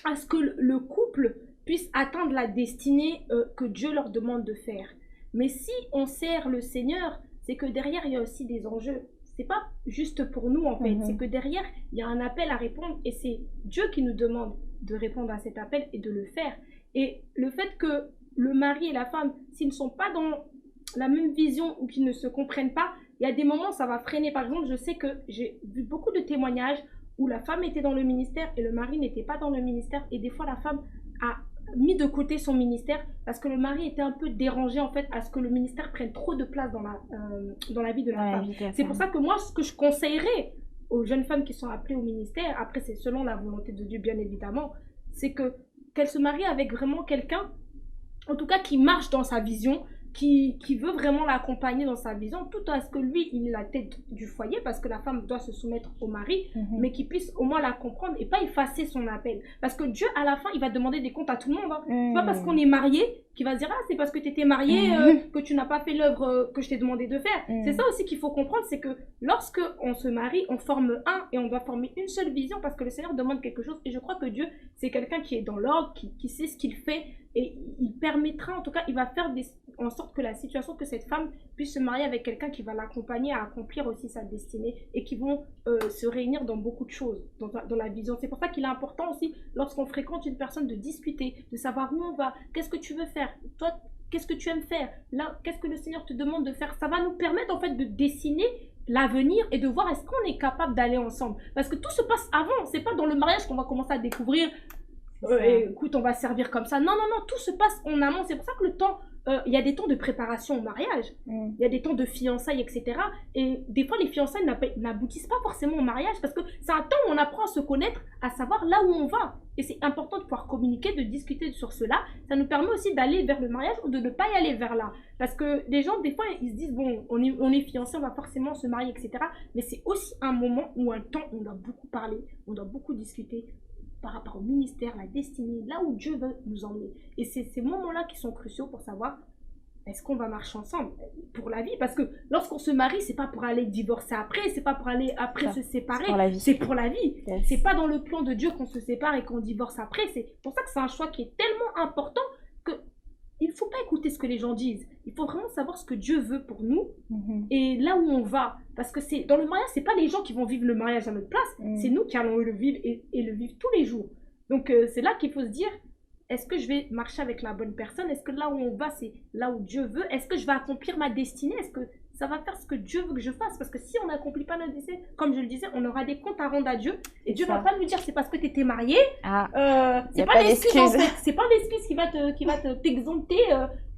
à ce que le couple puisse atteindre la destinée que Dieu leur demande de faire. Mais si on sert le Seigneur, c'est que derrière il y a aussi des enjeux. C'est pas juste pour nous en fait, c'est que derrière il y a un appel à répondre et c'est Dieu qui nous demande de répondre à cet appel et de le faire. Et le fait que le mari et la femme, s'ils ne sont pas dans la même vision ou qu'ils ne se comprennent pas, il y a des moments où ça va freiner. Par exemple, je sais que j'ai vu beaucoup de témoignages où la femme était dans le ministère et le mari n'était pas dans le ministère et des fois la femme a mis de côté son ministère parce que le mari était un peu dérangé en fait à ce que le ministère prenne trop de place dans la vie de la femme. C'est pour ça que moi, ce que je conseillerais aux jeunes femmes qui sont appelées au ministère, après c'est selon la volonté de Dieu bien évidemment, c'est qu'elles se marient avec vraiment quelqu'un, en tout cas qui marche dans sa vision, qui veut vraiment l'accompagner dans sa vision, tout à ce que lui, il est la tête du foyer, parce que la femme doit se soumettre au mari, mais qu'il puisse au moins la comprendre et pas effacer son appel. Parce que Dieu, à la fin, il va demander des comptes à tout le monde. C'est pas parce qu'on est marié qu'il va se dire, ah, c'est parce que tu étais marié que tu n'as pas fait l'œuvre que je t'ai demandé de faire. C'est ça aussi qu'il faut comprendre, c'est que lorsque on se marie, on forme un et on doit former une seule vision parce que le Seigneur demande quelque chose. Et je crois que Dieu, c'est quelqu'un qui est dans l'ordre, qui sait ce qu'il fait et il permettra, en tout cas, il va faire en sorte que la situation, que cette femme puisse se marier avec quelqu'un qui va l'accompagner à accomplir aussi sa destinée et qui vont se réunir dans beaucoup de choses, dans la vision. C'est pour ça qu'il est important aussi, lorsqu'on fréquente une personne, de discuter, de savoir où on va, qu'est-ce que tu veux faire, toi, qu'est-ce que tu aimes faire, là, qu'est-ce que le Seigneur te demande de faire. Ça va nous permettre en fait de dessiner l'avenir et de voir est-ce qu'on est capable d'aller ensemble. Parce que tout se passe avant, c'est pas dans le mariage qu'on va commencer à découvrir écoute, on va servir comme ça. Non, tout se passe en amont. C'est pour ça que le temps, il y a des temps de préparation au mariage, il y a des temps de fiançailles, etc. Et des fois, les fiançailles n'aboutissent pas forcément au mariage parce que c'est un temps où on apprend à se connaître, à savoir là où on va. Et c'est important de pouvoir communiquer, de discuter sur cela. Ça nous permet aussi d'aller vers le mariage ou de ne pas y aller vers là. Parce que les gens, des fois, ils se disent, bon, on est fiancés, on va forcément se marier, etc. Mais c'est aussi un moment ou un temps où on doit beaucoup parler, on doit beaucoup discuter. par rapport au ministère, la destinée, là où Dieu veut nous emmener. Et c'est ces moments-là qui sont cruciaux pour savoir est-ce qu'on va marcher ensemble pour la vie. Parce que lorsqu'on se marie, c'est pas pour aller divorcer après, c'est pas pour aller après se séparer, c'est pour la vie. Yes. C'est pas dans le plan de Dieu qu'on se sépare et qu'on divorce après. C'est pour ça que c'est un choix qui est tellement important que il faut pas écouter ce que les gens disent. Il faut vraiment savoir ce que Dieu veut pour nous et là où on va. Parce que c'est dans le mariage, c'est pas les gens qui vont vivre le mariage à notre place, c'est nous qui allons le vivre et le vivre tous les jours. Donc c'est là qu'il faut se dire, est-ce que je vais marcher avec la bonne personne? Est-ce que là où on va, c'est là où Dieu veut? Est-ce que je vais accomplir ma destinée? Est-ce que ça va faire ce que Dieu veut que je fasse? Parce que si on n'accomplit pas notre destinée, comme je le disais, on aura des comptes à rendre à Dieu. Et Dieu ne va pas nous dire c'est parce que tu étais marié. C'est pas l'excuse en fait. C'est pas l'excuse qui va t'exempter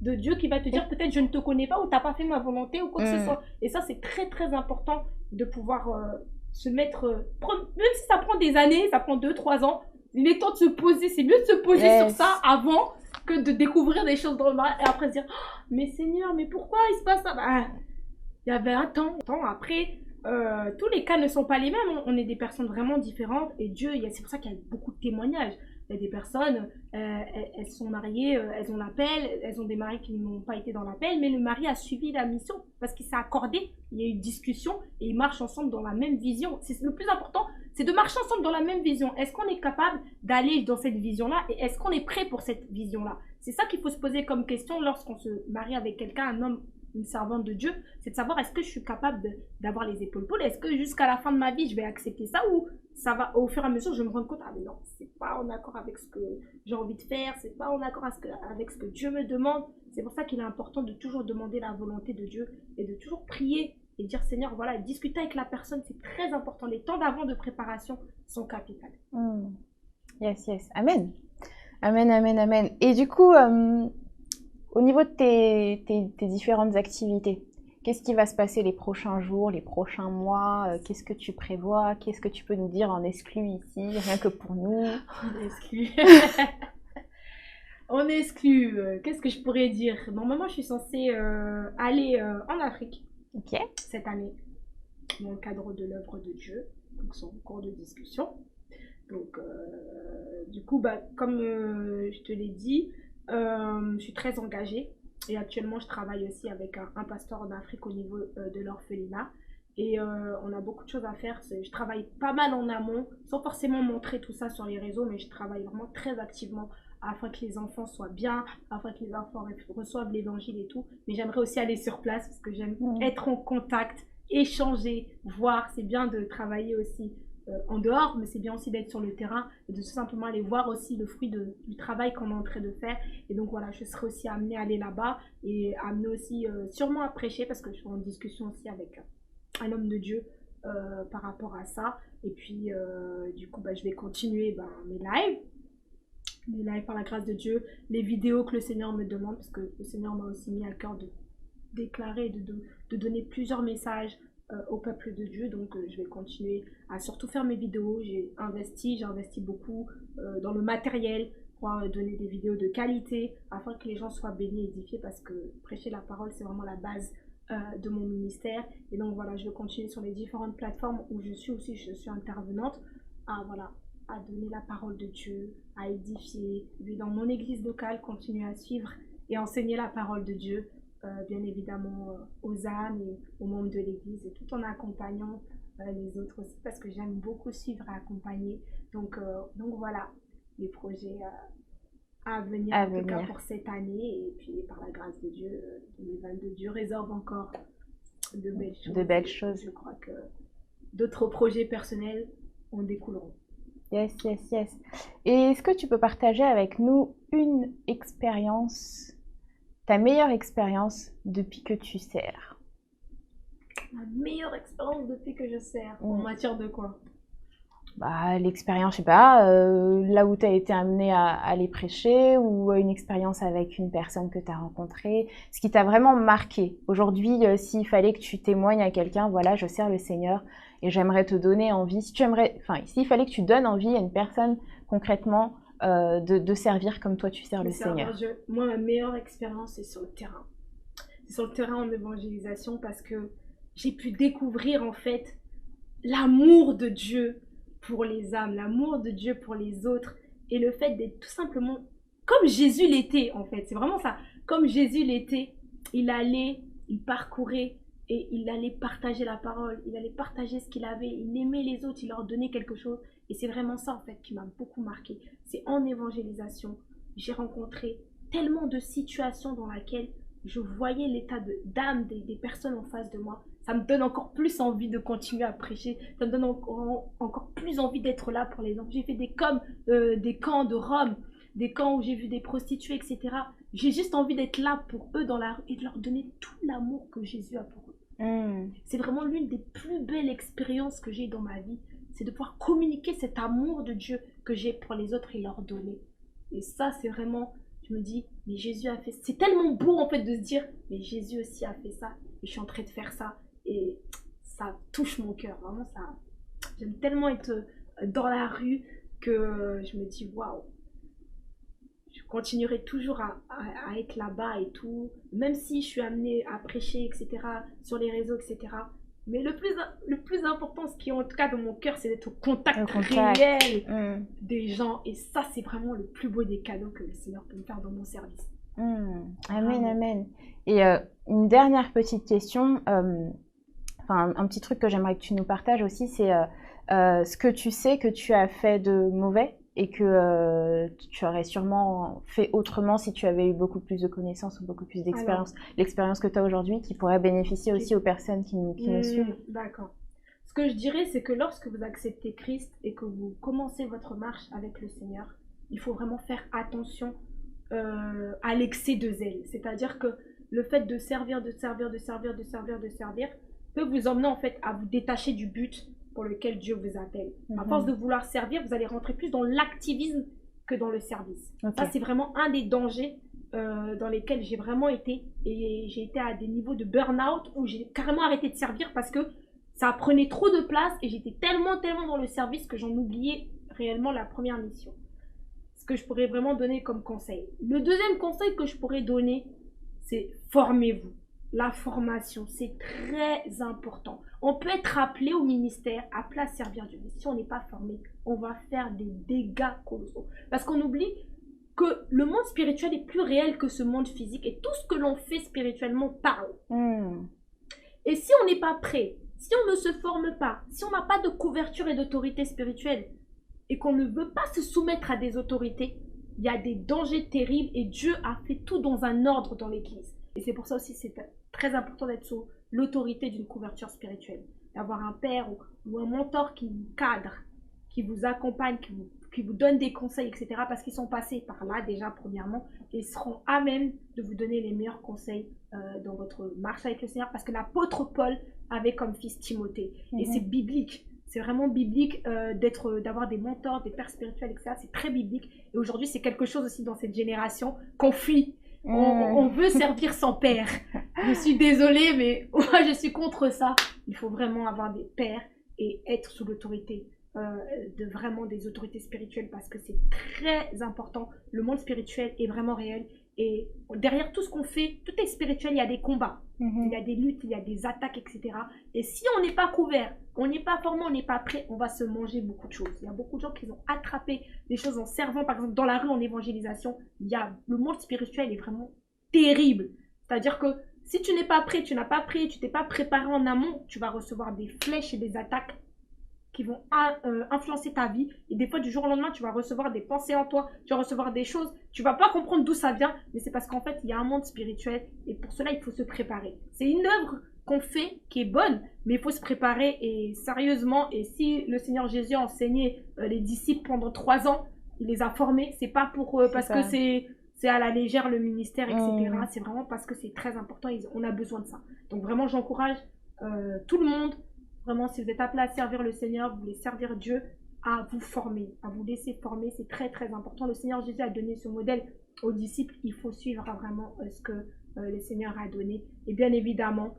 de Dieu, qui va te dire peut-être je ne te connais pas ou tu n'as pas fait ma volonté ou quoi que ce soit. Et ça, c'est très très important de pouvoir se mettre, même si ça prend des années, ça prend 2-3 ans, il est temps de se poser, c'est mieux de se poser sur ça avant que de découvrir des choses dans le mariage et après se dire oh, mais Seigneur, mais pourquoi il se passe ça? Il y avait un temps. Après, tous les cas ne sont pas les mêmes, on est des personnes vraiment différentes et Dieu, c'est pour ça qu'il y a beaucoup de témoignages. Il y a des personnes, elles sont mariées, elles ont l'appel, elles ont des maris qui n'ont pas été dans l'appel, mais le mari a suivi la mission parce qu'il s'est accordé, il y a eu une discussion et ils marchent ensemble dans la même vision. C'est le plus important, c'est de marcher ensemble dans la même vision. Est-ce qu'on est capable d'aller dans cette vision-là et est-ce qu'on est prêt pour cette vision-là? C'est ça qu'il faut se poser comme question lorsqu'on se marie avec quelqu'un, un homme, une servante de Dieu, c'est de savoir est-ce que je suis capable d'avoir les épaules poules, est-ce que jusqu'à la fin de ma vie je vais accepter ça ou ça va au fur et à mesure je me rends compte ah mais non, c'est pas en accord avec ce que j'ai envie de faire, c'est pas en accord avec ce que Dieu me demande. C'est pour ça qu'il est important de toujours demander la volonté de Dieu et de toujours prier et dire Seigneur voilà, discuter avec la personne, c'est très important. Les temps d'avant de préparation sont capitaux. Yes, amen, amen. Et du coup au niveau de tes différentes activités, qu'est-ce qui va se passer les prochains jours, les prochains mois? Qu'est-ce que tu prévois? Qu'est-ce que tu peux nous dire en exclu ici, rien que pour nous? En exclu. En exclu, qu'est-ce que je pourrais dire? Normalement, je suis censée aller en Afrique cette année, dans le cadre de l'œuvre de Dieu, donc c'est en cours de discussion. Donc, du coup, comme je te l'ai dit, je suis très engagée et actuellement je travaille aussi avec un pasteur en Afrique au niveau de l'orphelinat et on a beaucoup de choses à faire. Je travaille pas mal en amont sans forcément montrer tout ça sur les réseaux, mais je travaille vraiment très activement afin que les enfants soient bien, afin que les enfants reçoivent l'évangile et tout. Mais j'aimerais aussi aller sur place parce que j'aime être en contact, échanger, voir. C'est bien de travailler aussi en dehors, mais c'est bien aussi d'être sur le terrain et de tout simplement aller voir aussi le fruit du travail qu'on est en train de faire. Et donc voilà, je serai aussi amenée à aller là-bas et amenée aussi sûrement à prêcher parce que je suis en discussion aussi avec un homme de Dieu par rapport à ça. Et puis du coup, je vais continuer mes lives par la grâce de Dieu, les vidéos que le Seigneur me demande parce que le Seigneur m'a aussi mis à cœur de déclarer, de donner plusieurs messages au peuple de Dieu. Donc je vais continuer à surtout faire mes vidéos. J'ai investi beaucoup dans le matériel pour donner des vidéos de qualité afin que les gens soient bénis et édifiés parce que prêcher la parole c'est vraiment la base de mon ministère. Et donc voilà, je vais continuer sur les différentes plateformes où je suis intervenante à donner la parole de Dieu, à édifier, puis dans mon église locale continuer à suivre et enseigner la parole de Dieu bien évidemment aux âmes et aux membres de l'église et tout en accompagnant les autres aussi parce que j'aime beaucoup suivre et accompagner. Donc voilà les projets à venir en tout cas pour cette année et puis par la grâce de Dieu 2022 Dieu réserve encore de belles choses. Je crois que d'autres projets personnels en découleront. Yes. Et est-ce que tu peux partager avec nous une expérience, ta meilleure expérience depuis que tu sers? Ma meilleure expérience depuis que je sers, en matière de quoi? L'expérience, je sais pas, là où tu as été amené à aller prêcher ou une expérience avec une personne que tu as rencontrée, ce qui t'a vraiment marqué. Aujourd'hui, s'il fallait que tu témoignes à quelqu'un, voilà, je sers le Seigneur et j'aimerais te donner envie, s'il fallait que tu donnes envie à une personne concrètement de servir comme toi tu sers le Seigneur. Moi, ma meilleure expérience, c'est sur le terrain. C'est sur le terrain en évangélisation parce que j'ai pu découvrir en fait l'amour de Dieu pour les âmes, l'amour de Dieu pour les autres et le fait d'être tout simplement comme Jésus l'était en fait. C'est vraiment ça. Comme Jésus l'était, il parcourait et il allait partager la parole, il allait partager ce qu'il avait, il aimait les autres, il leur donnait quelque chose. Et c'est vraiment ça en fait qui m'a beaucoup marqué. C'est en évangélisation, j'ai rencontré tellement de situations dans lesquelles je voyais l'état d'âme des personnes en face de moi. Ça me donne encore plus envie de continuer à prêcher. Ça me donne encore plus envie d'être là pour les gens. J'ai fait des camps de Rome, des camps où j'ai vu des prostituées, etc. J'ai juste envie d'être là pour eux dans la rue et de leur donner tout l'amour que Jésus a pour eux. C'est vraiment l'une des plus belles expériences que j'ai dans ma vie. C'est de pouvoir communiquer cet amour de Dieu que j'ai pour les autres et leur donner. Et ça, c'est vraiment... Je me dis, mais Jésus a fait... C'est tellement beau en fait de se dire, mais Jésus aussi a fait ça. Et je suis en train de faire ça. Et ça touche mon cœur. Vraiment, ça... J'aime tellement être dans la rue que je me dis, waouh. Je continuerai toujours à être là-bas et tout. Même si je suis amenée à prêcher, etc. Sur les réseaux, etc. Mais le plus important, ce qui est en tout cas dans mon cœur, c'est d'être au contact réel des gens. Et ça, c'est vraiment le plus beau des cadeaux que le Seigneur peut me faire dans mon service. Amen, amen. Et une dernière petite question, un petit truc que j'aimerais que tu nous partages aussi, c'est ce que tu sais que tu as fait de mauvais et que tu aurais sûrement fait autrement si tu avais eu beaucoup plus de connaissances ou beaucoup plus d'expérience. L'expérience que tu as aujourd'hui qui pourrait bénéficier aussi aux personnes qui nous suivent. D'accord. Ce que je dirais, c'est que lorsque vous acceptez Christ et que vous commencez votre marche avec le Seigneur, il faut vraiment faire attention à l'excès de zèle. C'est-à-dire que le fait de servir peut vous emmener en fait à vous détacher du but pour lequel Dieu vous appelle. À force de vouloir servir, vous allez rentrer plus dans l'activisme que dans le service. Ça, c'est vraiment un des dangers dans lesquels j'ai vraiment été. Et j'ai été à des niveaux de burn-out où j'ai carrément arrêté de servir parce que ça prenait trop de place et j'étais tellement dans le service que j'en oubliais réellement la première mission. Ce que je pourrais vraiment donner comme conseil. Le deuxième conseil que je pourrais donner, c'est formez-vous. La formation, c'est très important. On peut être appelé au ministère, appelé à servir Dieu. Mais si on n'est pas formé, on va faire des dégâts colossaux. Parce qu'on oublie que le monde spirituel est plus réel que ce monde physique. Et tout ce que l'on fait spirituellement parle. Et si on n'est pas prêt, si on ne se forme pas, si on n'a pas de couverture et d'autorité spirituelle, et qu'on ne veut pas se soumettre à des autorités, il y a des dangers terribles et Dieu a fait tout dans un ordre dans l'Église. Et c'est pour ça aussi c'est très important d'être sous l'autorité d'une couverture spirituelle. D'avoir un père ou un mentor qui vous cadre, qui vous accompagne, qui vous donne des conseils, etc. Parce qu'ils sont passés par là déjà premièrement et seront à même de vous donner les meilleurs conseils dans votre marche avec le Seigneur. Parce que l'apôtre Paul avait comme fils Timothée. Et c'est biblique. C'est vraiment biblique d'avoir des mentors, des pères spirituels, etc. C'est très biblique. Et aujourd'hui, c'est quelque chose aussi dans cette génération qu'on fuit. On veut servir sans père. Je suis désolée, mais moi, je suis contre ça. Il faut vraiment avoir des pères et être sous l'autorité de vraiment des autorités spirituelles parce que c'est très important. Le monde spirituel est vraiment réel. Et derrière tout ce qu'on fait, tout est spirituel, il y a des combats, il y a des luttes, il y a des attaques, etc. Et si on n'est pas couvert, on n'est pas formé, on n'est pas prêt, on va se manger beaucoup de choses. Il y a beaucoup de gens qui ont attrapé des choses en servant, par exemple, dans la rue en évangélisation. Le monde spirituel est vraiment terrible. C'est-à-dire que si tu n'es pas prêt, tu n'as pas prié, tu t'es pas préparé en amont, tu vas recevoir des flèches et des attaques qui vont influencer ta vie. Et des fois, du jour au lendemain, tu vas recevoir des pensées en toi, tu vas recevoir des choses, tu vas pas comprendre d'où ça vient, mais c'est parce qu'en fait, il y a un monde spirituel et pour cela, il faut se préparer. C'est une œuvre qu'on fait qui est bonne, mais il faut se préparer et sérieusement. Et si le Seigneur Jésus a enseigné les disciples pendant 3 ans, il les a formés, c'est pas pour parce que c'est à la légère le ministère, etc. C'est vraiment parce que c'est très important, on a besoin de ça. Donc vraiment, j'encourage tout le monde. Vraiment, si vous êtes appelé à servir le Seigneur, vous voulez servir Dieu, à vous former, à vous laisser former. C'est très, très important. Le Seigneur Jésus a donné ce modèle aux disciples. Il faut suivre vraiment ce que le Seigneur a donné. Et bien évidemment,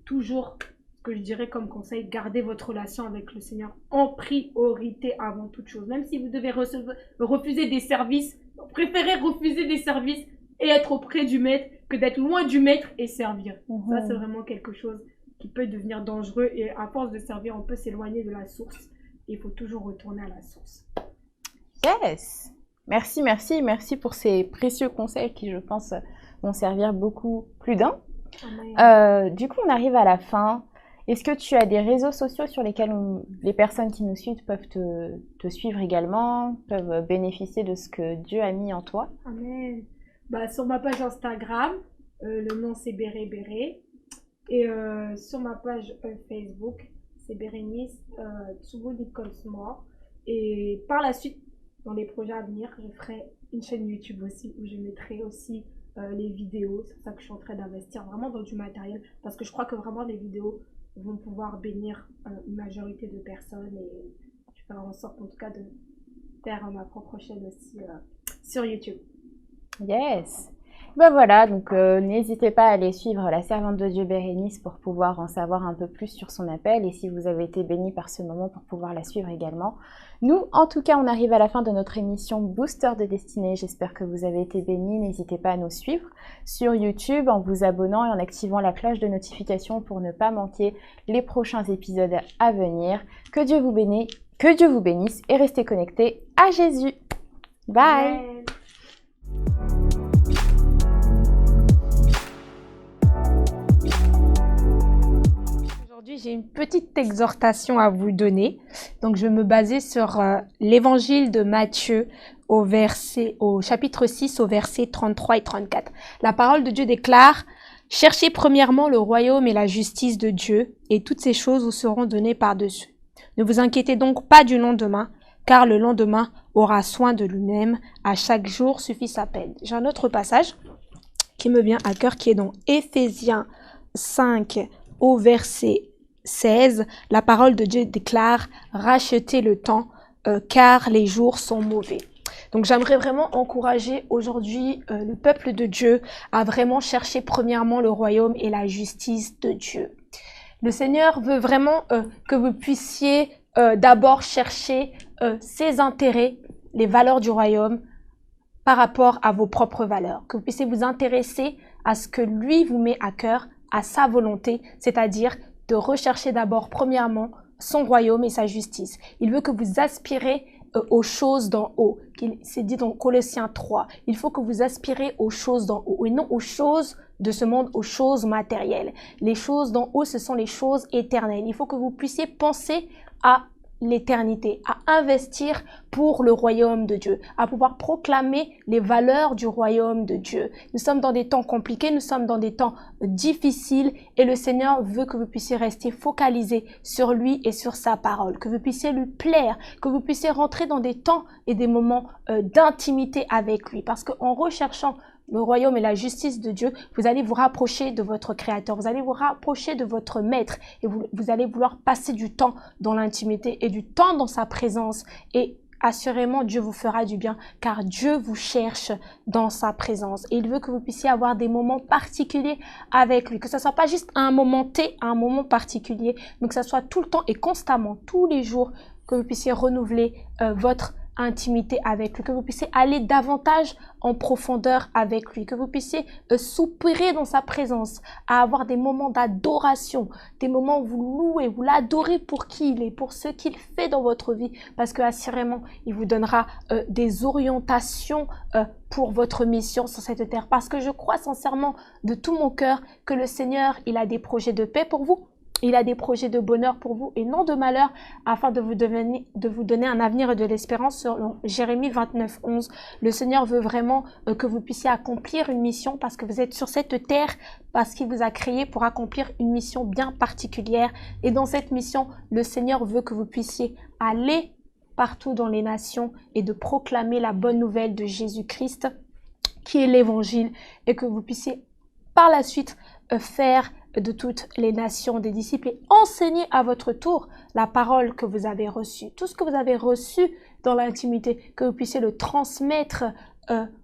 toujours, ce que je dirais comme conseil, gardez votre relation avec le Seigneur en priorité avant toute chose. Même si vous devez refuser des services, préférez refuser des services et être auprès du Maître que d'être loin du Maître et servir. Ça, c'est vraiment quelque chose qui peut devenir dangereux et à force de servir, on peut s'éloigner de la source il faut toujours retourner à la source. Yes! Merci pour ces précieux conseils qui, je pense, vont servir beaucoup plus d'un. Du coup, on arrive à la fin. Est-ce que tu as des réseaux sociaux sur lesquels les personnes qui nous suivent peuvent te suivre également, peuvent bénéficier de ce que Dieu a mis en toi? Amen. Sur ma page Instagram, le nom c'est Béré Béré. Et sur ma page Facebook, c'est Bérénice Tsoubo Nicolsmore. Et par la suite, dans les projets à venir, je ferai une chaîne YouTube aussi où je mettrai aussi les vidéos. C'est pour ça que je suis en train d'investir vraiment dans du matériel parce que je crois que vraiment les vidéos vont pouvoir bénir une majorité de personnes et je ferai en sorte en tout cas de faire ma propre chaîne aussi sur YouTube. Yes! Ben voilà, donc n'hésitez pas à aller suivre la servante de Dieu Bérénice pour pouvoir en savoir un peu plus sur son appel et si vous avez été bénis par ce moment pour pouvoir la suivre également. Nous, en tout cas, on arrive à la fin de notre émission Booster de Destinée. J'espère que vous avez été bénis. N'hésitez pas à nous suivre sur YouTube en vous abonnant et en activant la cloche de notification pour ne pas manquer les prochains épisodes à venir. Que Dieu vous bénisse et restez connectés à Jésus. Bye! Amen. Aujourd'hui, j'ai une petite exhortation à vous donner. Donc, je vais me baser sur l'évangile de Matthieu au chapitre 6, au verset 33 et 34. La parole de Dieu déclare « Cherchez premièrement le royaume et la justice de Dieu, et toutes ces choses vous seront données par-dessus. Ne vous inquiétez donc pas du lendemain, car le lendemain aura soin de lui-même. À chaque jour suffit sa peine. » J'ai un autre passage qui me vient à cœur, qui est dans Éphésiens 5, au verset 16, la parole de Dieu déclare « Rachetez le temps, car les jours sont mauvais ». Donc j'aimerais vraiment encourager aujourd'hui le peuple de Dieu à vraiment chercher premièrement le royaume et la justice de Dieu. Le Seigneur veut vraiment que vous puissiez d'abord chercher ses intérêts, les valeurs du royaume par rapport à vos propres valeurs, que vous puissiez vous intéresser à ce que lui vous met à cœur, à sa volonté, c'est-à-dire de rechercher d'abord, premièrement, son royaume et sa justice. Il veut que vous aspirez aux choses d'en haut. C'est dit dans Colossiens 3. Il faut que vous aspirez aux choses d'en haut et non aux choses de ce monde, aux choses matérielles. Les choses d'en haut, ce sont les choses éternelles. Il faut que vous puissiez penser à l'éternité, à investir pour le royaume de Dieu, à pouvoir proclamer les valeurs du royaume de Dieu. Nous sommes dans des temps compliqués, nous sommes dans des temps difficiles et le Seigneur veut que vous puissiez rester focalisés sur lui et sur sa parole, que vous puissiez lui plaire, que vous puissiez rentrer dans des temps et des moments d'intimité avec lui. Parce qu'en recherchant le royaume et la justice de Dieu, vous allez vous rapprocher de votre Créateur, vous allez vous rapprocher de votre Maître et vous allez vouloir passer du temps dans l'intimité et du temps dans sa présence et assurément Dieu vous fera du bien car Dieu vous cherche dans sa présence et il veut que vous puissiez avoir des moments particuliers avec lui, que ce soit pas juste à un moment T, à un moment particulier, mais que ce soit tout le temps et constamment, tous les jours, que vous puissiez renouveler votre intimité avec lui, que vous puissiez aller davantage en profondeur avec lui, que vous puissiez soupirer dans sa présence, à avoir des moments d'adoration, des moments où vous louez, vous l'adorez pour qui il est, pour ce qu'il fait dans votre vie, parce que assurément, il vous donnera des orientations pour votre mission sur cette terre, parce que je crois sincèrement de tout mon cœur que le Seigneur, il a des projets de paix pour vous. Il a des projets de bonheur pour vous et non de malheur afin de vous donner un avenir et de l'espérance. Selon Jérémie 29, 11, le Seigneur veut vraiment que vous puissiez accomplir une mission parce que vous êtes sur cette terre, parce qu'il vous a créé pour accomplir une mission bien particulière. Et dans cette mission, le Seigneur veut que vous puissiez aller partout dans les nations et de proclamer la bonne nouvelle de Jésus-Christ, qui est l'évangile, et que vous puissiez par la suite faire de toutes les nations des disciples et enseigner à votre tour la parole que vous avez reçue. Tout ce que vous avez reçu dans l'intimité, que vous puissiez le transmettre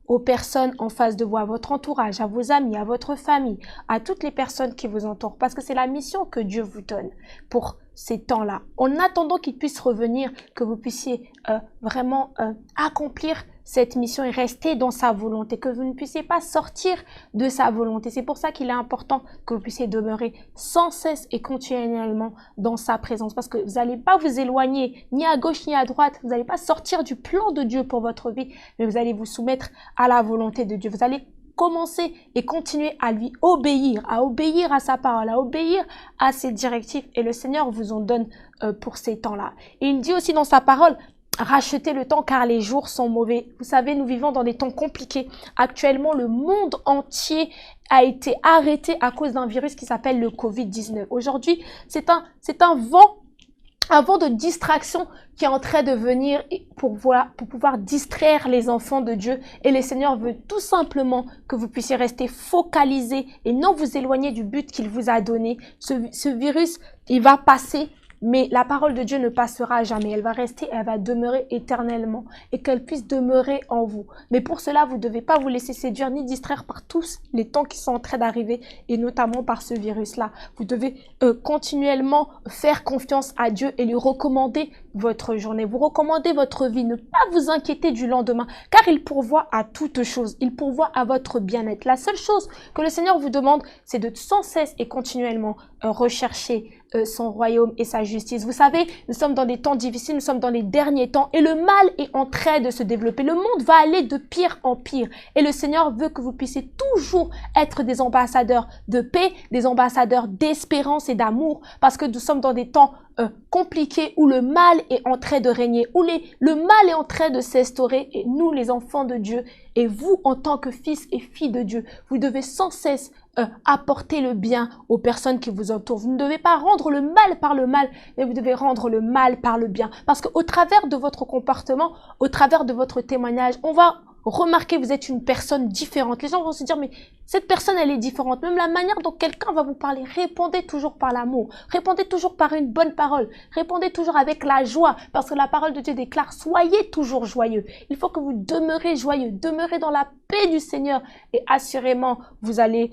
aux personnes en face de vous, à votre entourage, à vos amis, à votre famille, à toutes les personnes qui vous entourent. Parce que c'est la mission que Dieu vous donne pour ces temps-là. En attendant qu'il puisse revenir, que vous puissiez vraiment accomplir cette mission et rester dans sa volonté, que vous ne puissiez pas sortir de sa volonté. C'est pour ça qu'il est important que vous puissiez demeurer sans cesse et continuellement dans sa présence, parce que vous n'allez pas vous éloigner ni à gauche ni à droite, vous n'allez pas sortir du plan de Dieu pour votre vie, mais vous allez vous soumettre à la volonté de Dieu. Vous allez commencer et continuer à lui obéir à sa parole, à obéir à ses directives, et le Seigneur vous en donne pour ces temps-là. Et il dit aussi dans sa parole, rachetez le temps car les jours sont mauvais. Vous savez, nous vivons dans des temps compliqués. Actuellement, le monde entier a été arrêté à cause d'un virus qui s'appelle le Covid-19. Aujourd'hui, c'est un vent de distraction qui est en train de venir pour pouvoir distraire les enfants de Dieu. Et le Seigneur veut tout simplement que vous puissiez rester focalisés et non vous éloigner du but qu'il vous a donné. Ce virus, il va passer, mais la parole de Dieu ne passera jamais. Elle va rester, elle va demeurer éternellement et qu'elle puisse demeurer en vous. Mais pour cela, vous ne devez pas vous laisser séduire ni distraire par tous les temps qui sont en train d'arriver et notamment par ce virus-là. Vous devez continuellement faire confiance à Dieu et lui recommander votre journée. Vous recommandez votre vie. Ne pas vous inquiéter du lendemain car il pourvoit à toutes choses. Il pourvoit à votre bien-être. La seule chose que le Seigneur vous demande, c'est de sans cesse et continuellement rechercher son royaume et sa justice. Vous savez, nous sommes dans des temps difficiles, nous sommes dans les derniers temps et le mal est en train de se développer. Le monde va aller de pire en pire et le Seigneur veut que vous puissiez toujours être des ambassadeurs de paix, des ambassadeurs d'espérance et d'amour, parce que nous sommes dans des temps compliqués où le mal est en train de régner, où le mal est en train de s'instaurer, et nous, les enfants de Dieu, et vous, en tant que fils et filles de Dieu, vous devez sans cesse apporter le bien aux personnes qui vous entourent. Vous ne devez pas rendre le mal par le mal, mais vous devez rendre le mal par le bien. Parce qu'au travers de votre comportement, au travers de votre témoignage, on va remarquer que vous êtes une personne différente. Les gens vont se dire, mais cette personne, elle est différente. Même la manière dont quelqu'un va vous parler, répondez toujours par l'amour. Répondez toujours par une bonne parole. Répondez toujours avec la joie, parce que la parole de Dieu déclare, soyez toujours joyeux. Il faut que vous demeurez joyeux, demeurez dans la paix du Seigneur et assurément, vous allez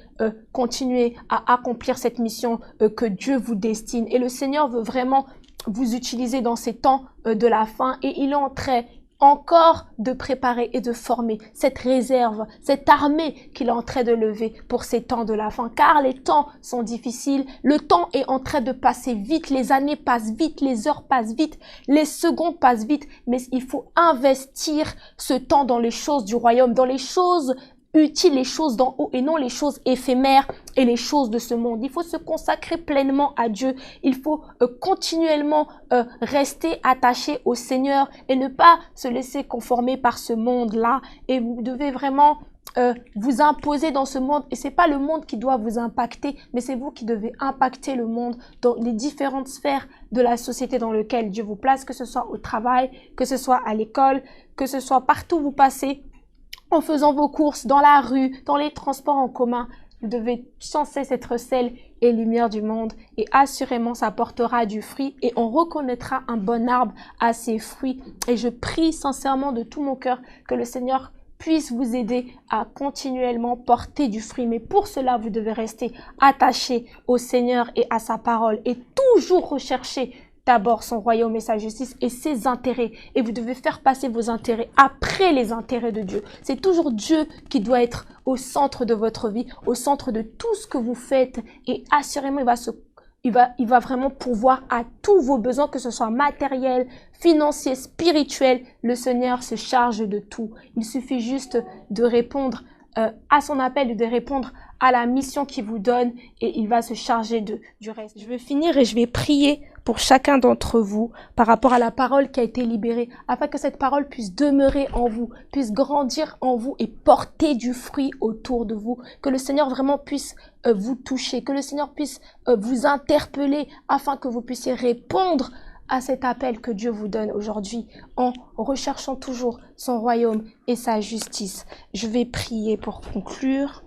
continuer à accomplir cette mission que Dieu vous destine. Et le Seigneur veut vraiment vous utiliser dans ces temps de la fin et il est en train encore de préparer et de former cette réserve, cette armée qu'il est en train de lever pour ces temps de la fin. Car les temps sont difficiles, le temps est en train de passer vite, les années passent vite, les heures passent vite, les secondes passent vite, mais il faut investir ce temps dans les choses du royaume, dans les choses utiles, les choses d'en haut et non les choses éphémères et les choses de ce monde. Il faut se consacrer pleinement à Dieu. Il faut continuellement rester attaché au Seigneur et ne pas se laisser conformer par ce monde-là. Et vous devez vraiment vous imposer dans ce monde. Et c'est pas le monde qui doit vous impacter, mais c'est vous qui devez impacter le monde dans les différentes sphères de la société dans lesquelles Dieu vous place, que ce soit au travail, que ce soit à l'école, que ce soit partout où vous passez, en faisant vos courses, dans la rue, dans les transports en commun. Vous devez sans cesse être sel et lumière du monde et assurément ça portera du fruit et on reconnaîtra un bon arbre à ses fruits. Et je prie sincèrement de tout mon cœur que le Seigneur puisse vous aider à continuellement porter du fruit. Mais pour cela, vous devez rester attaché au Seigneur et à sa parole et toujours rechercher d'abord son royaume et sa justice et ses intérêts. Et vous devez faire passer vos intérêts après les intérêts de Dieu. C'est toujours Dieu qui doit être au centre de votre vie, au centre de tout ce que vous faites. Et assurément, il va vraiment pourvoir à tous vos besoins, que ce soit matériel, financier, spirituel. Le Seigneur se charge de tout. Il suffit juste de répondre à son appel et de répondre à la mission qu'il vous donne et il va se charger du reste. Je vais finir et je vais prier pour chacun d'entre vous par rapport à la parole qui a été libérée, afin que cette parole puisse demeurer en vous, puisse grandir en vous et porter du fruit autour de vous, que le Seigneur vraiment puisse vous toucher, que le Seigneur puisse vous interpeller afin que vous puissiez répondre à cet appel que Dieu vous donne aujourd'hui en recherchant toujours son royaume et sa justice. Je vais prier pour conclure.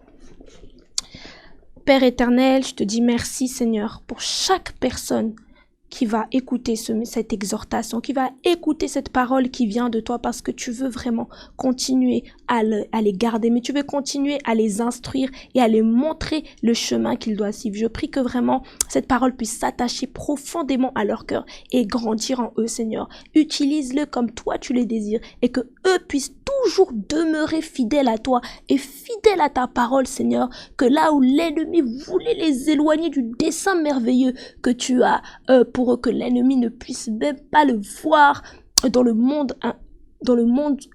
Père éternel, je te dis merci Seigneur pour chaque personne qui va écouter cette exhortation, qui va écouter cette parole qui vient de toi parce que tu veux vraiment continuer à les garder, mais tu veux continuer à les instruire et à les montrer le chemin qu'ils doivent suivre. Je prie que vraiment cette parole puisse s'attacher profondément à leur cœur et grandir en eux, Seigneur. Utilise-le comme toi tu les désires et que eux puissent toujours demeurer fidèles à toi et fidèles à ta parole, Seigneur, que là où l'ennemi voulait les éloigner du dessein merveilleux que tu as pour eux, que l'ennemi ne puisse même pas le voir dans le monde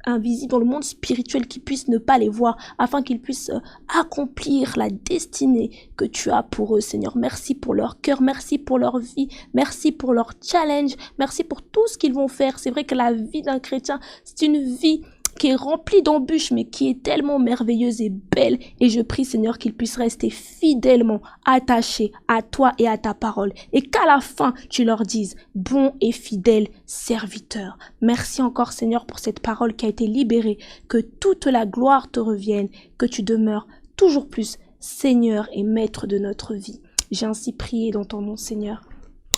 invisible, dans le monde spirituel, qu'ils puissent ne pas les voir, afin qu'ils puissent accomplir la destinée que tu as pour eux, Seigneur. Merci pour leur cœur, merci pour leur vie, merci pour leur challenge, merci pour tout ce qu'ils vont faire. C'est vrai que la vie d'un chrétien, c'est une vie qui est remplie d'embûches, mais qui est tellement merveilleuse et belle. Et je prie, Seigneur, qu'ils puissent rester fidèlement attachés à toi et à ta parole. Et qu'à la fin, tu leur dises, bon et fidèle serviteur. Merci encore, Seigneur, pour cette parole qui a été libérée. Que toute la gloire te revienne, que tu demeures toujours plus Seigneur et Maître de notre vie. J'ai ainsi prié dans ton nom, Seigneur.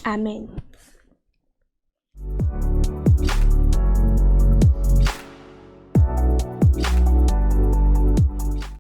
Amen.